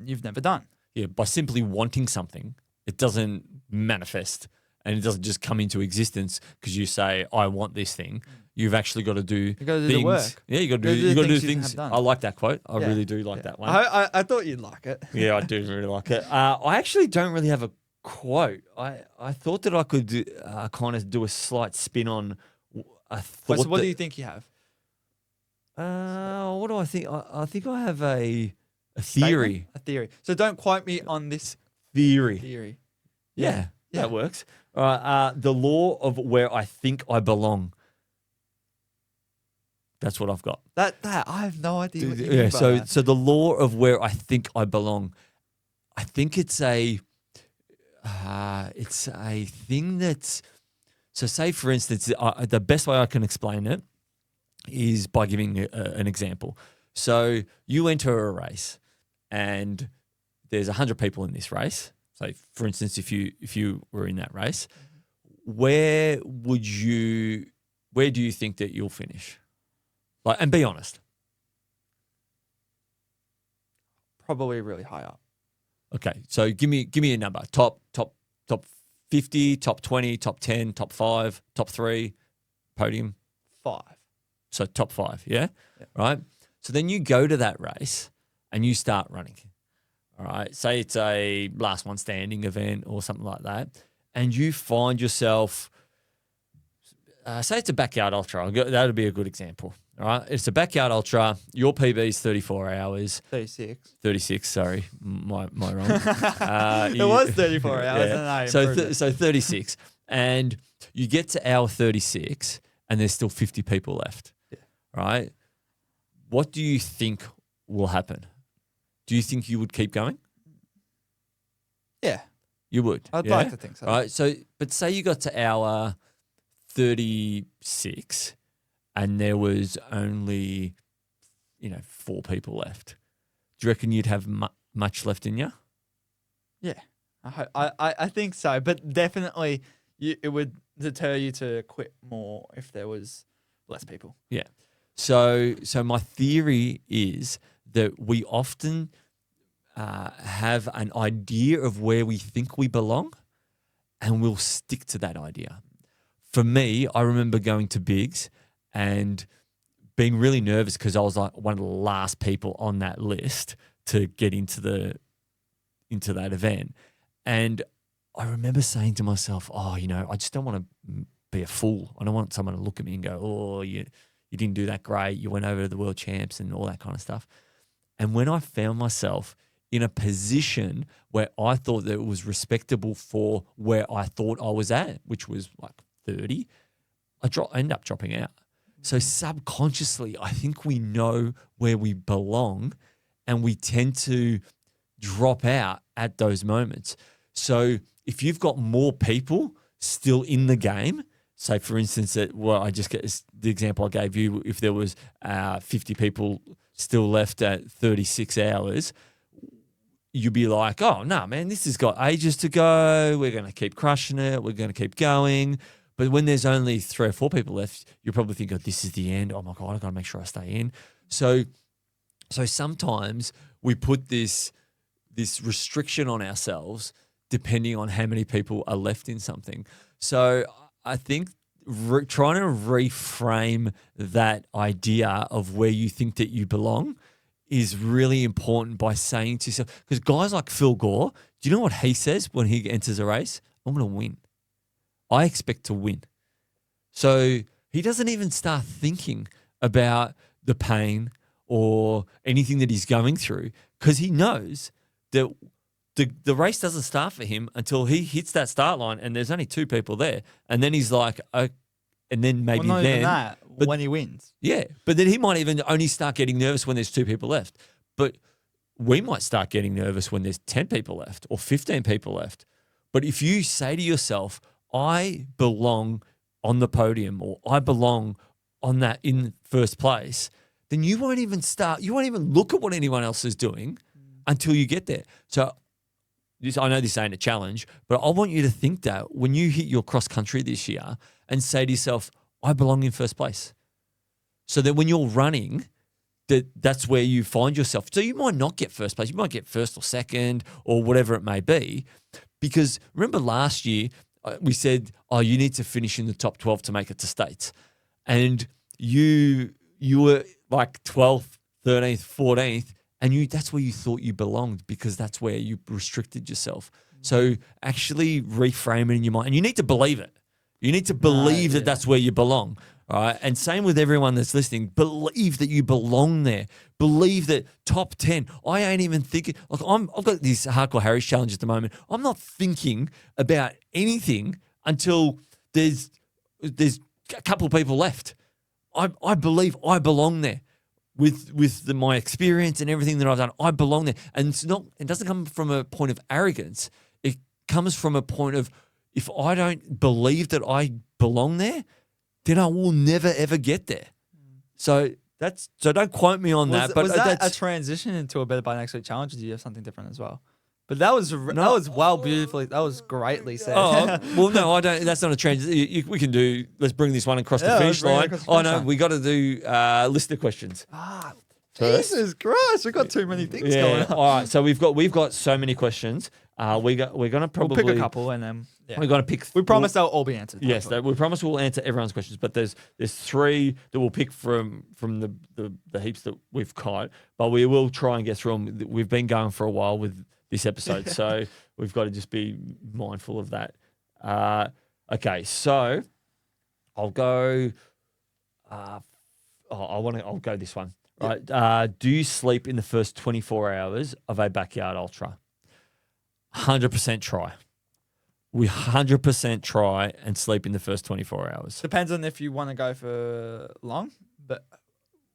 you've never done. Yeah, by simply wanting something, it doesn't manifest and it doesn't just come into existence because you say, I want this thing. You've actually got to do things. The work. Yeah, you got to do things. I like that quote. I really do like that one. I thought you'd like it. Yeah, I do really like it. I actually don't really have a quote. I thought that I could kind of do a slight spin on. So what do you think you have? What do I think? I think I have a theory. Statement? A theory. So don't quote me on this theory. Yeah, that works. All right. The law of where I think I belong. That's what I've got. That I have no idea. What you mean by that. So the law of where I think I belong. I think it's a thing that's. So say for instance, the best way I can explain it is by giving an example. So you enter a race, and there's 100 people in this race. So for instance, if you were in that race, where do you think that you'll finish? Like, and be honest. Probably really high up. Okay, so give me a number. Top 50, top 20, top 10, top 5, top 3, podium. 5. So top 5, yeah? Yeah. Right? So then you go to that race and you start running. All right? Say it's a last one standing event or something like that. And you find yourself, say it's a backyard ultra. That would be a good example. All right? It's a backyard ultra. Your PB is 34 hours. 36. 36, sorry. My wrong. It was 34 hours. Yeah. And I So 36. And you get to hour 36 and there's still 50 people left. Yeah. Right? What do you think will happen? Do you think you would keep going? Yeah. You would. I'd yeah? like to think so. Right. So, but say you got to hour 36 and there was only, 4 people left. Do you reckon you'd have much left in you? Yeah. I think so. But definitely it would deter you to quit more if there was less people. Yeah. So my theory is that we often have an idea of where we think we belong and we'll stick to that idea. For me, I remember going to Biggs and being really nervous because I was like one of the last people on that list to get into that event. And I remember saying to myself, I just don't want to be a fool. I don't want someone to look at me and go, oh, you didn't do that great. You went over to the world champs and all that kind of stuff. And when I found myself in a position where I thought that it was respectable for where I thought I was at, which was like 30, I end up dropping out. So subconsciously, I think we know where we belong and we tend to drop out at those moments. So if you've got more people still in the game, say for instance, I just get the example I gave you, if there was 50 people still left at 36 hours, you'd be like, oh, no, man, this has got ages to go. We're going to keep crushing it. We're going to keep going. But when there's only 3 or 4 people left, you probably think, oh, this is the end. Oh, my God, I've got to make sure I stay in. So sometimes we put this restriction on ourselves depending on how many people are left in something. So I think trying to reframe that idea of where you think that you belong is really important by saying to yourself, because guys like Phil Gore, do you know what he says when he enters a race? I'm going to win. I expect to win. So he doesn't even start thinking about the pain or anything that he's going through because he knows that the race doesn't start for him until he hits that start line and there's only 2 people there. And then he's like, and then maybe not then. even that, but, when he wins. Yeah. But then he might even only start getting nervous when there's 2 people left. But we might start getting nervous when there's 10 people left or 15 people left. But if you say to yourself, I belong on the podium or I belong on that in first place, then you won't even look at what anyone else is doing until you get there. So I know this ain't a challenge, but I want you to think that when you hit your cross country this year and say to yourself, I belong in first place. So that when you're running, that's where you find yourself. So you might not get first place. You might get first or second or whatever it may be. Because remember last year, we said, you need to finish in the top 12 to make it to states. And you were like 12th, 13th, 14th, and that's where you thought you belonged because that's where you restricted yourself. So actually reframe it in your mind. And you need to believe it. You need to believe that that's where you belong. All right. And same with everyone that's listening. Believe that you belong there. Believe that top 10. I ain't even thinking. Like I've got this Hardcore Harry's challenge at the moment. I'm not thinking about anything until there's a couple of people left. I believe I belong there. With my experience and everything that I've done, I belong there. And it doesn't come from a point of arrogance. It comes from a point of, if I don't believe that I belong there, then I will never, ever get there. So don't quote me on that. But was that a transition into a Better by Next Week challenge? Or did you have something different as well? But that was beautifully. That was greatly said. Oh well, no, I don't. That's not a transition. We can do. Let's bring this one across the finish line. We got to do listener questions. first. Jesus Christ, we've got too many things going Yeah. on. All right. So we've got so many questions. We're gonna probably We'll pick a couple and then We're gonna pick. we promise they'll all be answered. Yes, we promise we'll answer everyone's questions, but there's three that we'll pick from the heaps that we've got, but we will try and get through them. We've been going for a while with this episode, so we've got to just be mindful of that. Okay, so I'll go. I'll go this one. Right. Do you sleep in the first 24 hours of a backyard ultra? 100% try. We 100% try and sleep in the first 24 hours. Depends on if you want to go for long, but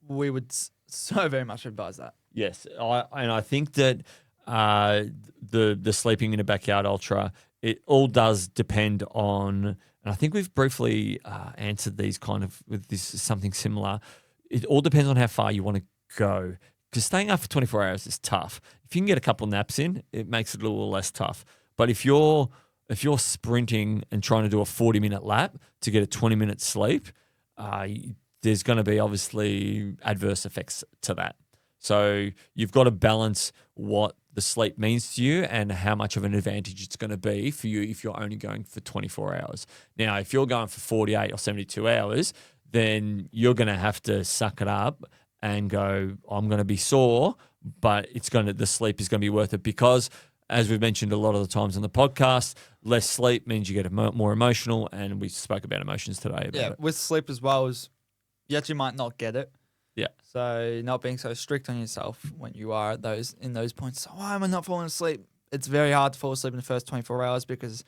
we would so very much advise that. Yes, I think that the sleeping in a backyard ultra, it all does depend on, and I think we've briefly answered these kind of with this something similar. It all depends on how far you want to go, because staying up for 24 hours is tough. If you can get a couple naps in, it makes it a little less tough. But if you're sprinting and trying to do a 40-minute lap to get a 20-minute sleep, there's going to be obviously adverse effects to that. So you've got to balance what the sleep means to you and how much of an advantage it's going to be for you if you're only going for 24 hours. Now, if you're going for 48 or 72 hours, then you're going to have to suck it up and go, I'm going to be sore, but the sleep is going to be worth it, because as we've mentioned a lot of the times on the podcast, less sleep means you get more emotional, and we spoke about emotions today. With sleep as well, as you actually might not get it. Yeah. So not being so strict on yourself when you are at in those points. So why am I not falling asleep? It's very hard to fall asleep in the first 24 hours because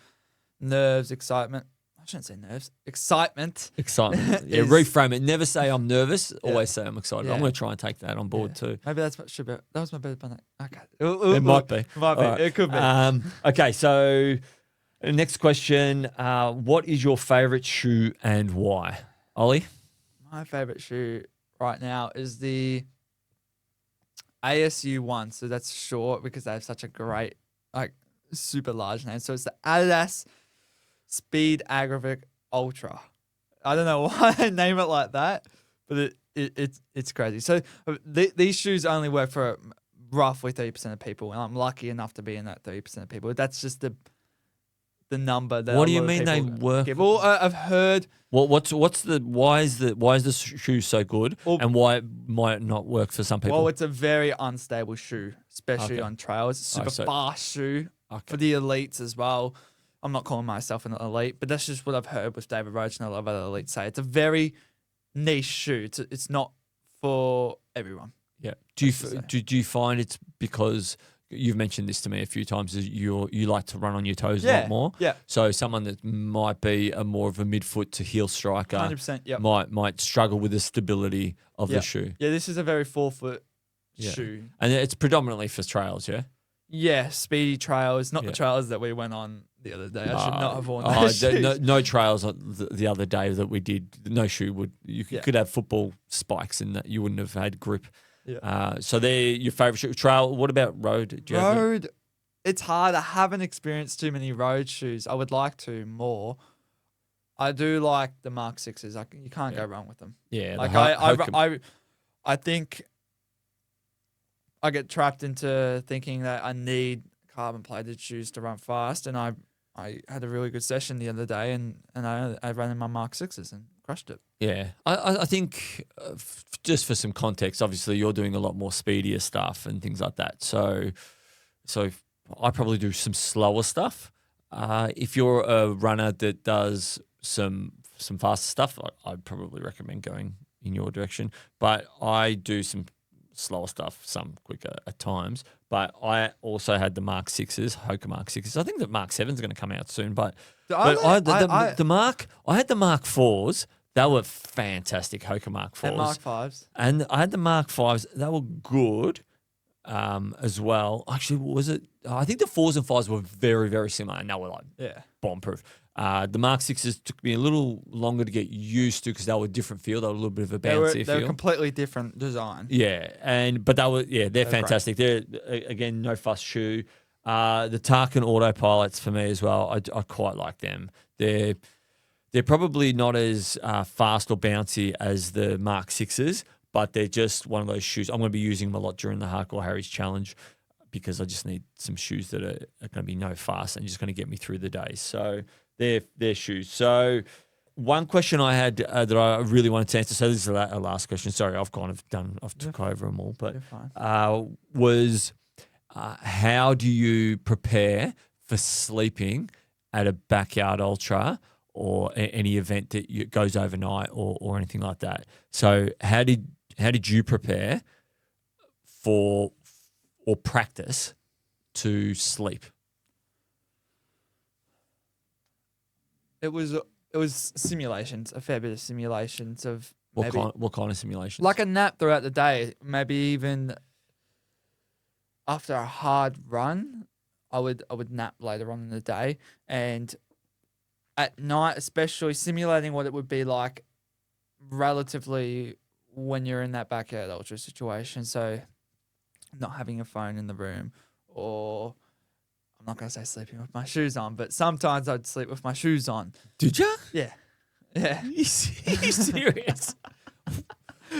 nerves, excitement. I shouldn't say nerves. Excitement. Excitement. Yeah, reframe it. Never say I'm nervous. Always say I'm excited. Yeah. I'm going to try and take that on board too. Maybe that's what should be. That was my bed by night. Okay. It might be. Might be. Right. It could be. Okay, so next question. What is your favourite shoe and why? Ollie? My favourite shoe right now is the ASU one. So that's short because they have such a great, super large name. So it's the Adidas Speed Agravic Ultra. I don't know why they name it like that, but it's crazy. So these shoes only work for roughly 30% of people, and I'm lucky enough to be in that 30% of people. That's just the number that. What do you mean they work? Well, I've heard. Why is the shoe so good, and why it might not work for some people? Well, it's a very unstable shoe, especially on trails. It's a super fast shoe for the elites as well. I'm not calling myself an elite, but that's just what I've heard with David Roach and a lot of other elites say. It's a very niche shoe. It's not for everyone. Yeah. Do you find it's because you've mentioned this to me a few times, is you like to run on your toes a lot more? Yeah. So someone that might be more of a midfoot to heel striker 100%, yep. might struggle with the stability of the shoe. Yeah, this is a very forefoot shoe. And it's predominantly for trails, yeah? Yeah, speedy trails, not the trails that we went on the other day. I should not have worn those shoes. No trails the other day that we did. No shoe would. You could have football spikes in that. You wouldn't have had grip. Yeah. So they're your favourite shoe. Trail. What about road? Road, it's hard. I haven't experienced too many road shoes. I would like to more. I do like the Mark 6s. You can't go wrong with them. Yeah. I think I get trapped into thinking that I need carbon plated shoes to run fast, and I had a really good session the other day, and I ran in my Mark 6s and crushed it. Yeah, I think just for some context, obviously you're doing a lot more speedier stuff and things like that. So I probably do some slower stuff. If you're a runner that does some faster stuff, I'd probably recommend going in your direction. But I do some slower stuff, some quicker at times. But I also had the Mark 6s, Hoka Mark 6s. I think the Mark 7s are going to come out soon. But I had the Mark 4s. They were fantastic, Hoka Mark 4s. And Mark 5s. And I had the Mark 5s. They were good as well. Actually, was it? I think the 4s and 5s were very, very similar. And they were bomb-proof. The Mark 6s took me a little longer to get used to because they were a different feel. They were a little bit of a bouncy feel. They were completely different design. Yeah, but they're fantastic. Great. They're, again, no fuss shoe. The Tarkin autopilots for me as well. I quite like them. They're probably not as fast or bouncy as the Mark 6s, but they're just one of those shoes. I'm going to be using them a lot during the Hardcore Harry's Challenge because I just need some shoes that are going to be no fuss and just going to get me through the day. So they're shoes. So one question I had that I really wanted to answer. So this is a last question. Sorry, I've took over them all, but was how do you prepare for sleeping at a backyard ultra or any event that goes overnight or anything like that? So how did you prepare for or practice to sleep? It was simulations, a fair bit of simulations of what kind of simulations? like a nap throughout the day, maybe even after a hard run, I would nap later on in the day, and at night especially simulating what it would be like relatively when you're in that backyard ultra situation. So not having a phone in the room, or I'm not going to say sleeping with my shoes on, but sometimes I'd sleep with my shoes on. Did you? Yeah. Yeah. Are you serious?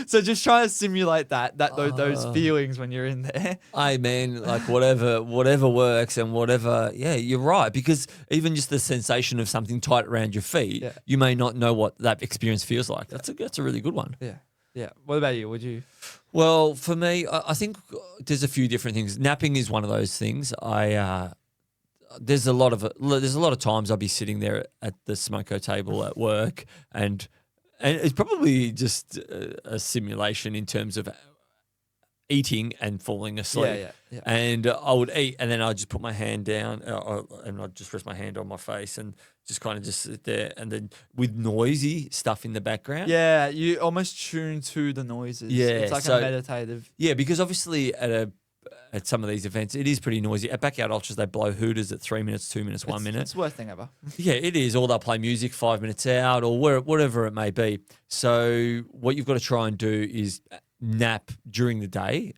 So just try to simulate those feelings when you're in there. Hey man, like whatever works and whatever. Yeah, you're right, because even just the sensation of something tight around your feet, you may not know what that experience feels like. That's a really good one. Yeah. Yeah. What about you? Would you? Well, for me, I think there's a few different things. Napping is one of those things. There's a lot of times I'll be sitting there at the smoko table at work, and it's probably just a simulation in terms of eating and falling asleep. Yeah. And I would eat, and then I'd just put my hand down, and I'd just rest my hand on my face and just kind of just sit there, and then with noisy stuff in the background. Yeah, you almost tune to the noises. Yeah, it's like a meditative. Yeah, because obviously at some of these events, it is pretty noisy. At backyard ultras, they blow hooters at 3 minutes, 2 minutes, 1 minute. It's the worst thing ever. Yeah, it is. Or they'll play music 5 minutes out, or whatever it may be. So what you've got to try and do is nap during the day.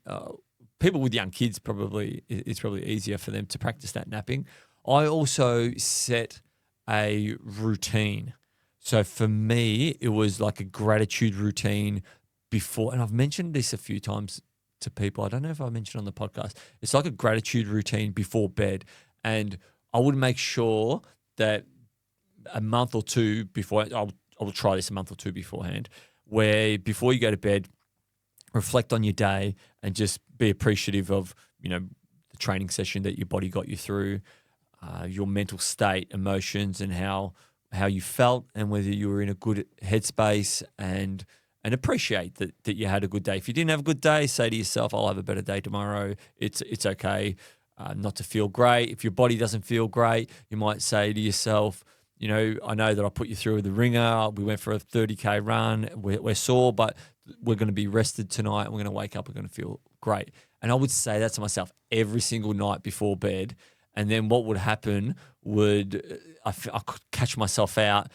People with young kids it's probably easier for them to practice that napping. I also set a routine. So for me, it was like a gratitude routine before, and I've mentioned this a few times to people. I don't know if I mentioned on the podcast. It's like a gratitude routine before bed, and I would make sure that a month or two before, I will try this a month or two beforehand, where before you go to bed, reflect on your day and just be appreciative of, the training session that your body got you through, your mental state, emotions, and how you felt, and whether you were in a good headspace, and appreciate that you had a good day. If you didn't have a good day, say to yourself, I'll have a better day tomorrow. It's okay not to feel great. If your body doesn't feel great, you might say to yourself, I know that I put you through the ringer. We went for a 30K run. We're sore, but we're going to be rested tonight. We're going to wake up. We're going to feel great. And I would say that to myself every single night before bed. And then what would happen I could catch myself out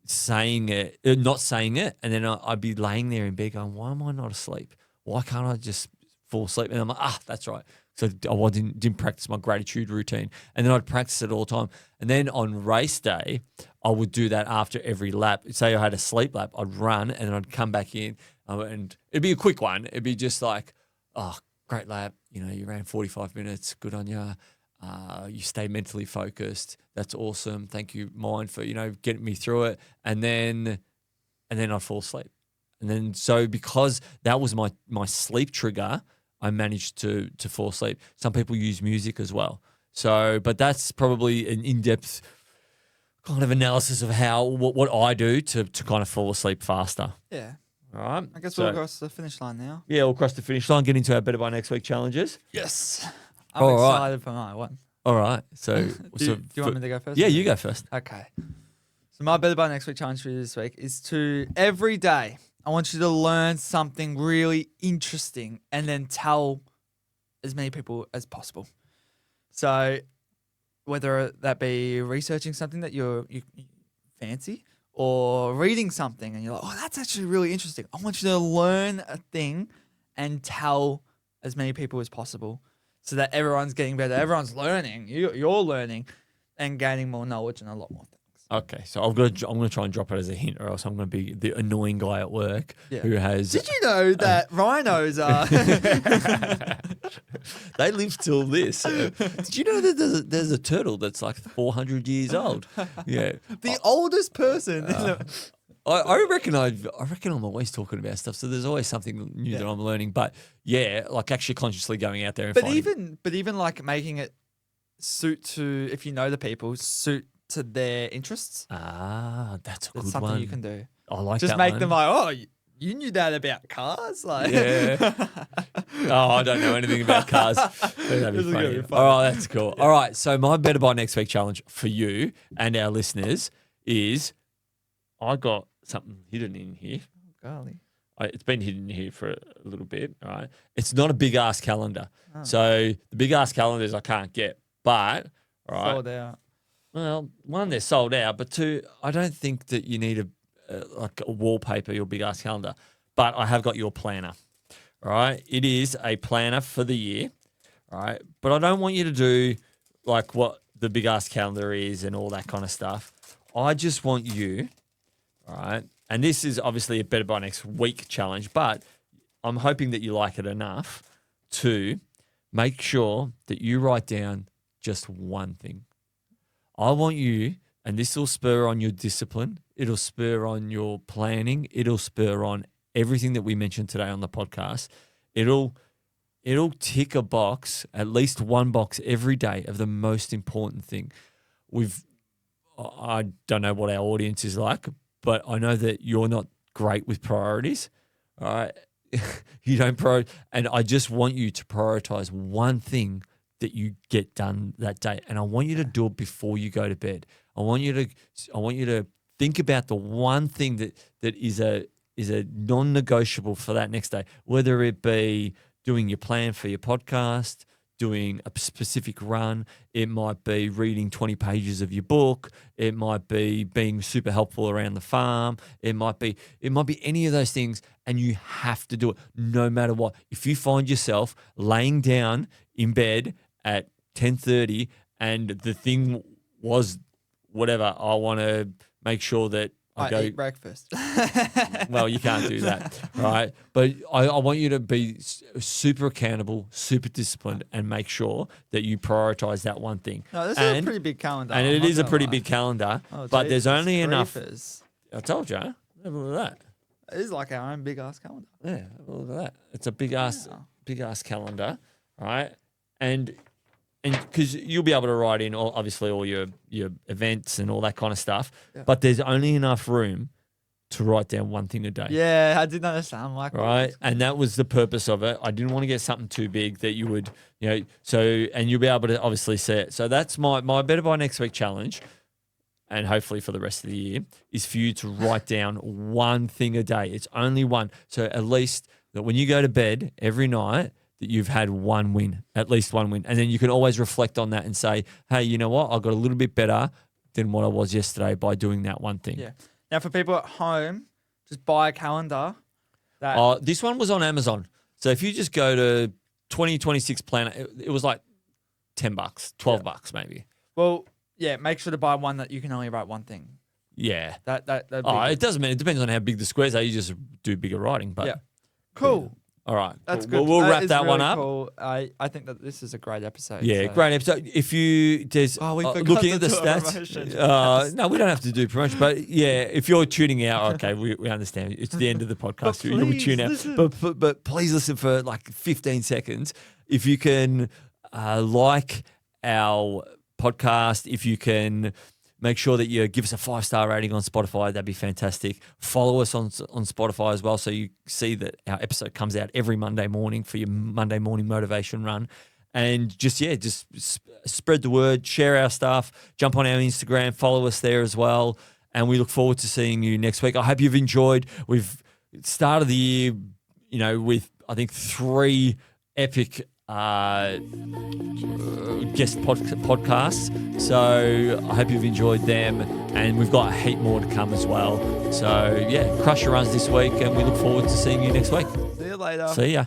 saying it, not saying it, and then I'd be laying there in bed going, why am I not asleep? Why can't I just fall asleep? And I'm like, that's right. So I didn't practice my gratitude routine. And then I'd practice it all the time. And then on race day, I would do that after every lap. Say I had a sleep lap, I'd run, and then I'd come back in, and it'd be a quick one. It'd be just like, great lap. You ran 45 minutes. Good on you. You stay mentally focused. That's awesome. Thank you, mind, for getting me through it. And then I'd fall asleep. And then so because that was my sleep trigger, I managed to fall asleep. Some people use music as well. So, but that's probably an in-depth kind of analysis of what I do to kind of fall asleep faster. Yeah. All right. I guess we'll cross the finish line now. Yeah, we'll cross the finish line. Get into our Better by Next Week challenges. Yes. I'm excited for my one. All right. So, do you want me to go first? Yeah, you go first. Okay. So my Better by Next Week challenge for you this week is to every day, I want you to learn something really interesting and then tell as many people as possible. So whether that be researching something that you fancy, or reading something and you're like, that's actually really interesting. I want you to learn a thing and tell as many people as possible so that everyone's getting better. Everyone's learning. You're learning and gaining more knowledge and a lot more things. Okay, so I'm gonna try and drop it as a hint, or else I'm gonna be the annoying guy at work who has. Did you know that rhinos are? They live till this. Did you know that there's a turtle that's like 400 years old? Yeah, The oldest person. I reckon I'm always talking about stuff. So there's always something new that I'm learning. But yeah, like actually consciously going out there and finding. But even like making it suit to, if you know the people, suit to their interests. That's a good Something one. you can do. I like Just that make one. them like, oh, you knew that about cars, like. Yeah. Oh, I don't know anything about cars. That'd be funny. All right, that's cool. All right, so my Better By Next Week challenge for you and our listeners is, I got something hidden in here. Golly. It's been hidden here for a little bit. All right, it's not a big ass calendar. So the big ass calendars I can't get, but all right. Sold out. Well, one, they're sold out, but two, I don't think that you need like a wallpaper, your big ass calendar. But I have got your planner. All right, it is a planner for the year. All right, but I don't want you to do like what the big ass calendar is and all that kind of stuff. I just want you, all right, and this is obviously a Better By Next Week challenge, but I'm hoping that you like it enough to make sure that you write down just one thing. I want you, and this will spur on your discipline. It'll spur on your planning. It'll spur on everything that we mentioned today on the podcast. It'll tick a box, at least one box every day of the most important thing. I don't know what our audience is like, but I know that you're not great with priorities. All right. You don't and I just want you to prioritize one thing that you get done that day, and I want you to do it before you go to bed. I want you to think about the one thing that is a non-negotiable for that next day, whether it be doing your plan for your podcast, doing a specific run. It might be reading 20 pages of your book. It might be being super helpful around the farm. It might be any of those things, and you have to do it no matter what. If you find yourself laying down in bed at 10:30 and the thing was whatever, I want to make sure that I eat breakfast. Well, you can't do that, right? But I want you to be super accountable, super disciplined, and make sure that you prioritize that one thing. No, this is a pretty big calendar. And it is a pretty big calendar, but there's only enough. I told you, have a look at that. It is like our own big ass calendar. Yeah, have a look at that. It's a big ass calendar, right? And because you'll be able to write in obviously all your events and all that kind of stuff, but there's only enough room to write down one thing a day. Yeah, I didn't understand. I'm like, right, and that was the purpose of it. I didn't want to get something too big that you would, and you'll be able to obviously see it. So that's my Better By Next Week challenge, and hopefully for the rest of the year, is for you to write down one thing a day. It's only one. So at least that when you go to bed every night, that you've had one win, at least one win. And then you can always reflect on that and say, hey, you know what? I got a little bit better than what I was yesterday by doing that one thing. Yeah. Now, for people at home, just buy a calendar. This one was on Amazon. So if you just go to 2026 planner, it was like $10, $12 maybe. Well, yeah, make sure to buy one that you can only write one thing. Yeah. It doesn't matter. It depends on how big the squares are. You just do bigger writing. But yeah. Cool. Yeah. All right. That's good. We'll wrap that really one up. Cool. I think that this is a great episode. Yeah, great episode. If you looking at the stats, no, we don't have to do promotion. But yeah, if you're tuning out, okay, we understand. It's the end of the podcast. You'll be tuning out, but please listen for like 15 seconds. If you can like our podcast, if you can make sure that you give us a 5-star rating on Spotify. That'd be fantastic. Follow us on Spotify as well, so you see that our episode comes out every Monday morning for your Monday morning motivation run. And just spread the word, share our stuff, jump on our Instagram, follow us there as well. And we look forward to seeing you next week. I hope you've enjoyed. We've started the year, with I think 3 epic guest podcasts. So I hope you've enjoyed them, and we've got a heap more to come as well. So yeah, crush your runs this week, and we look forward to seeing you next week. See you later. See ya.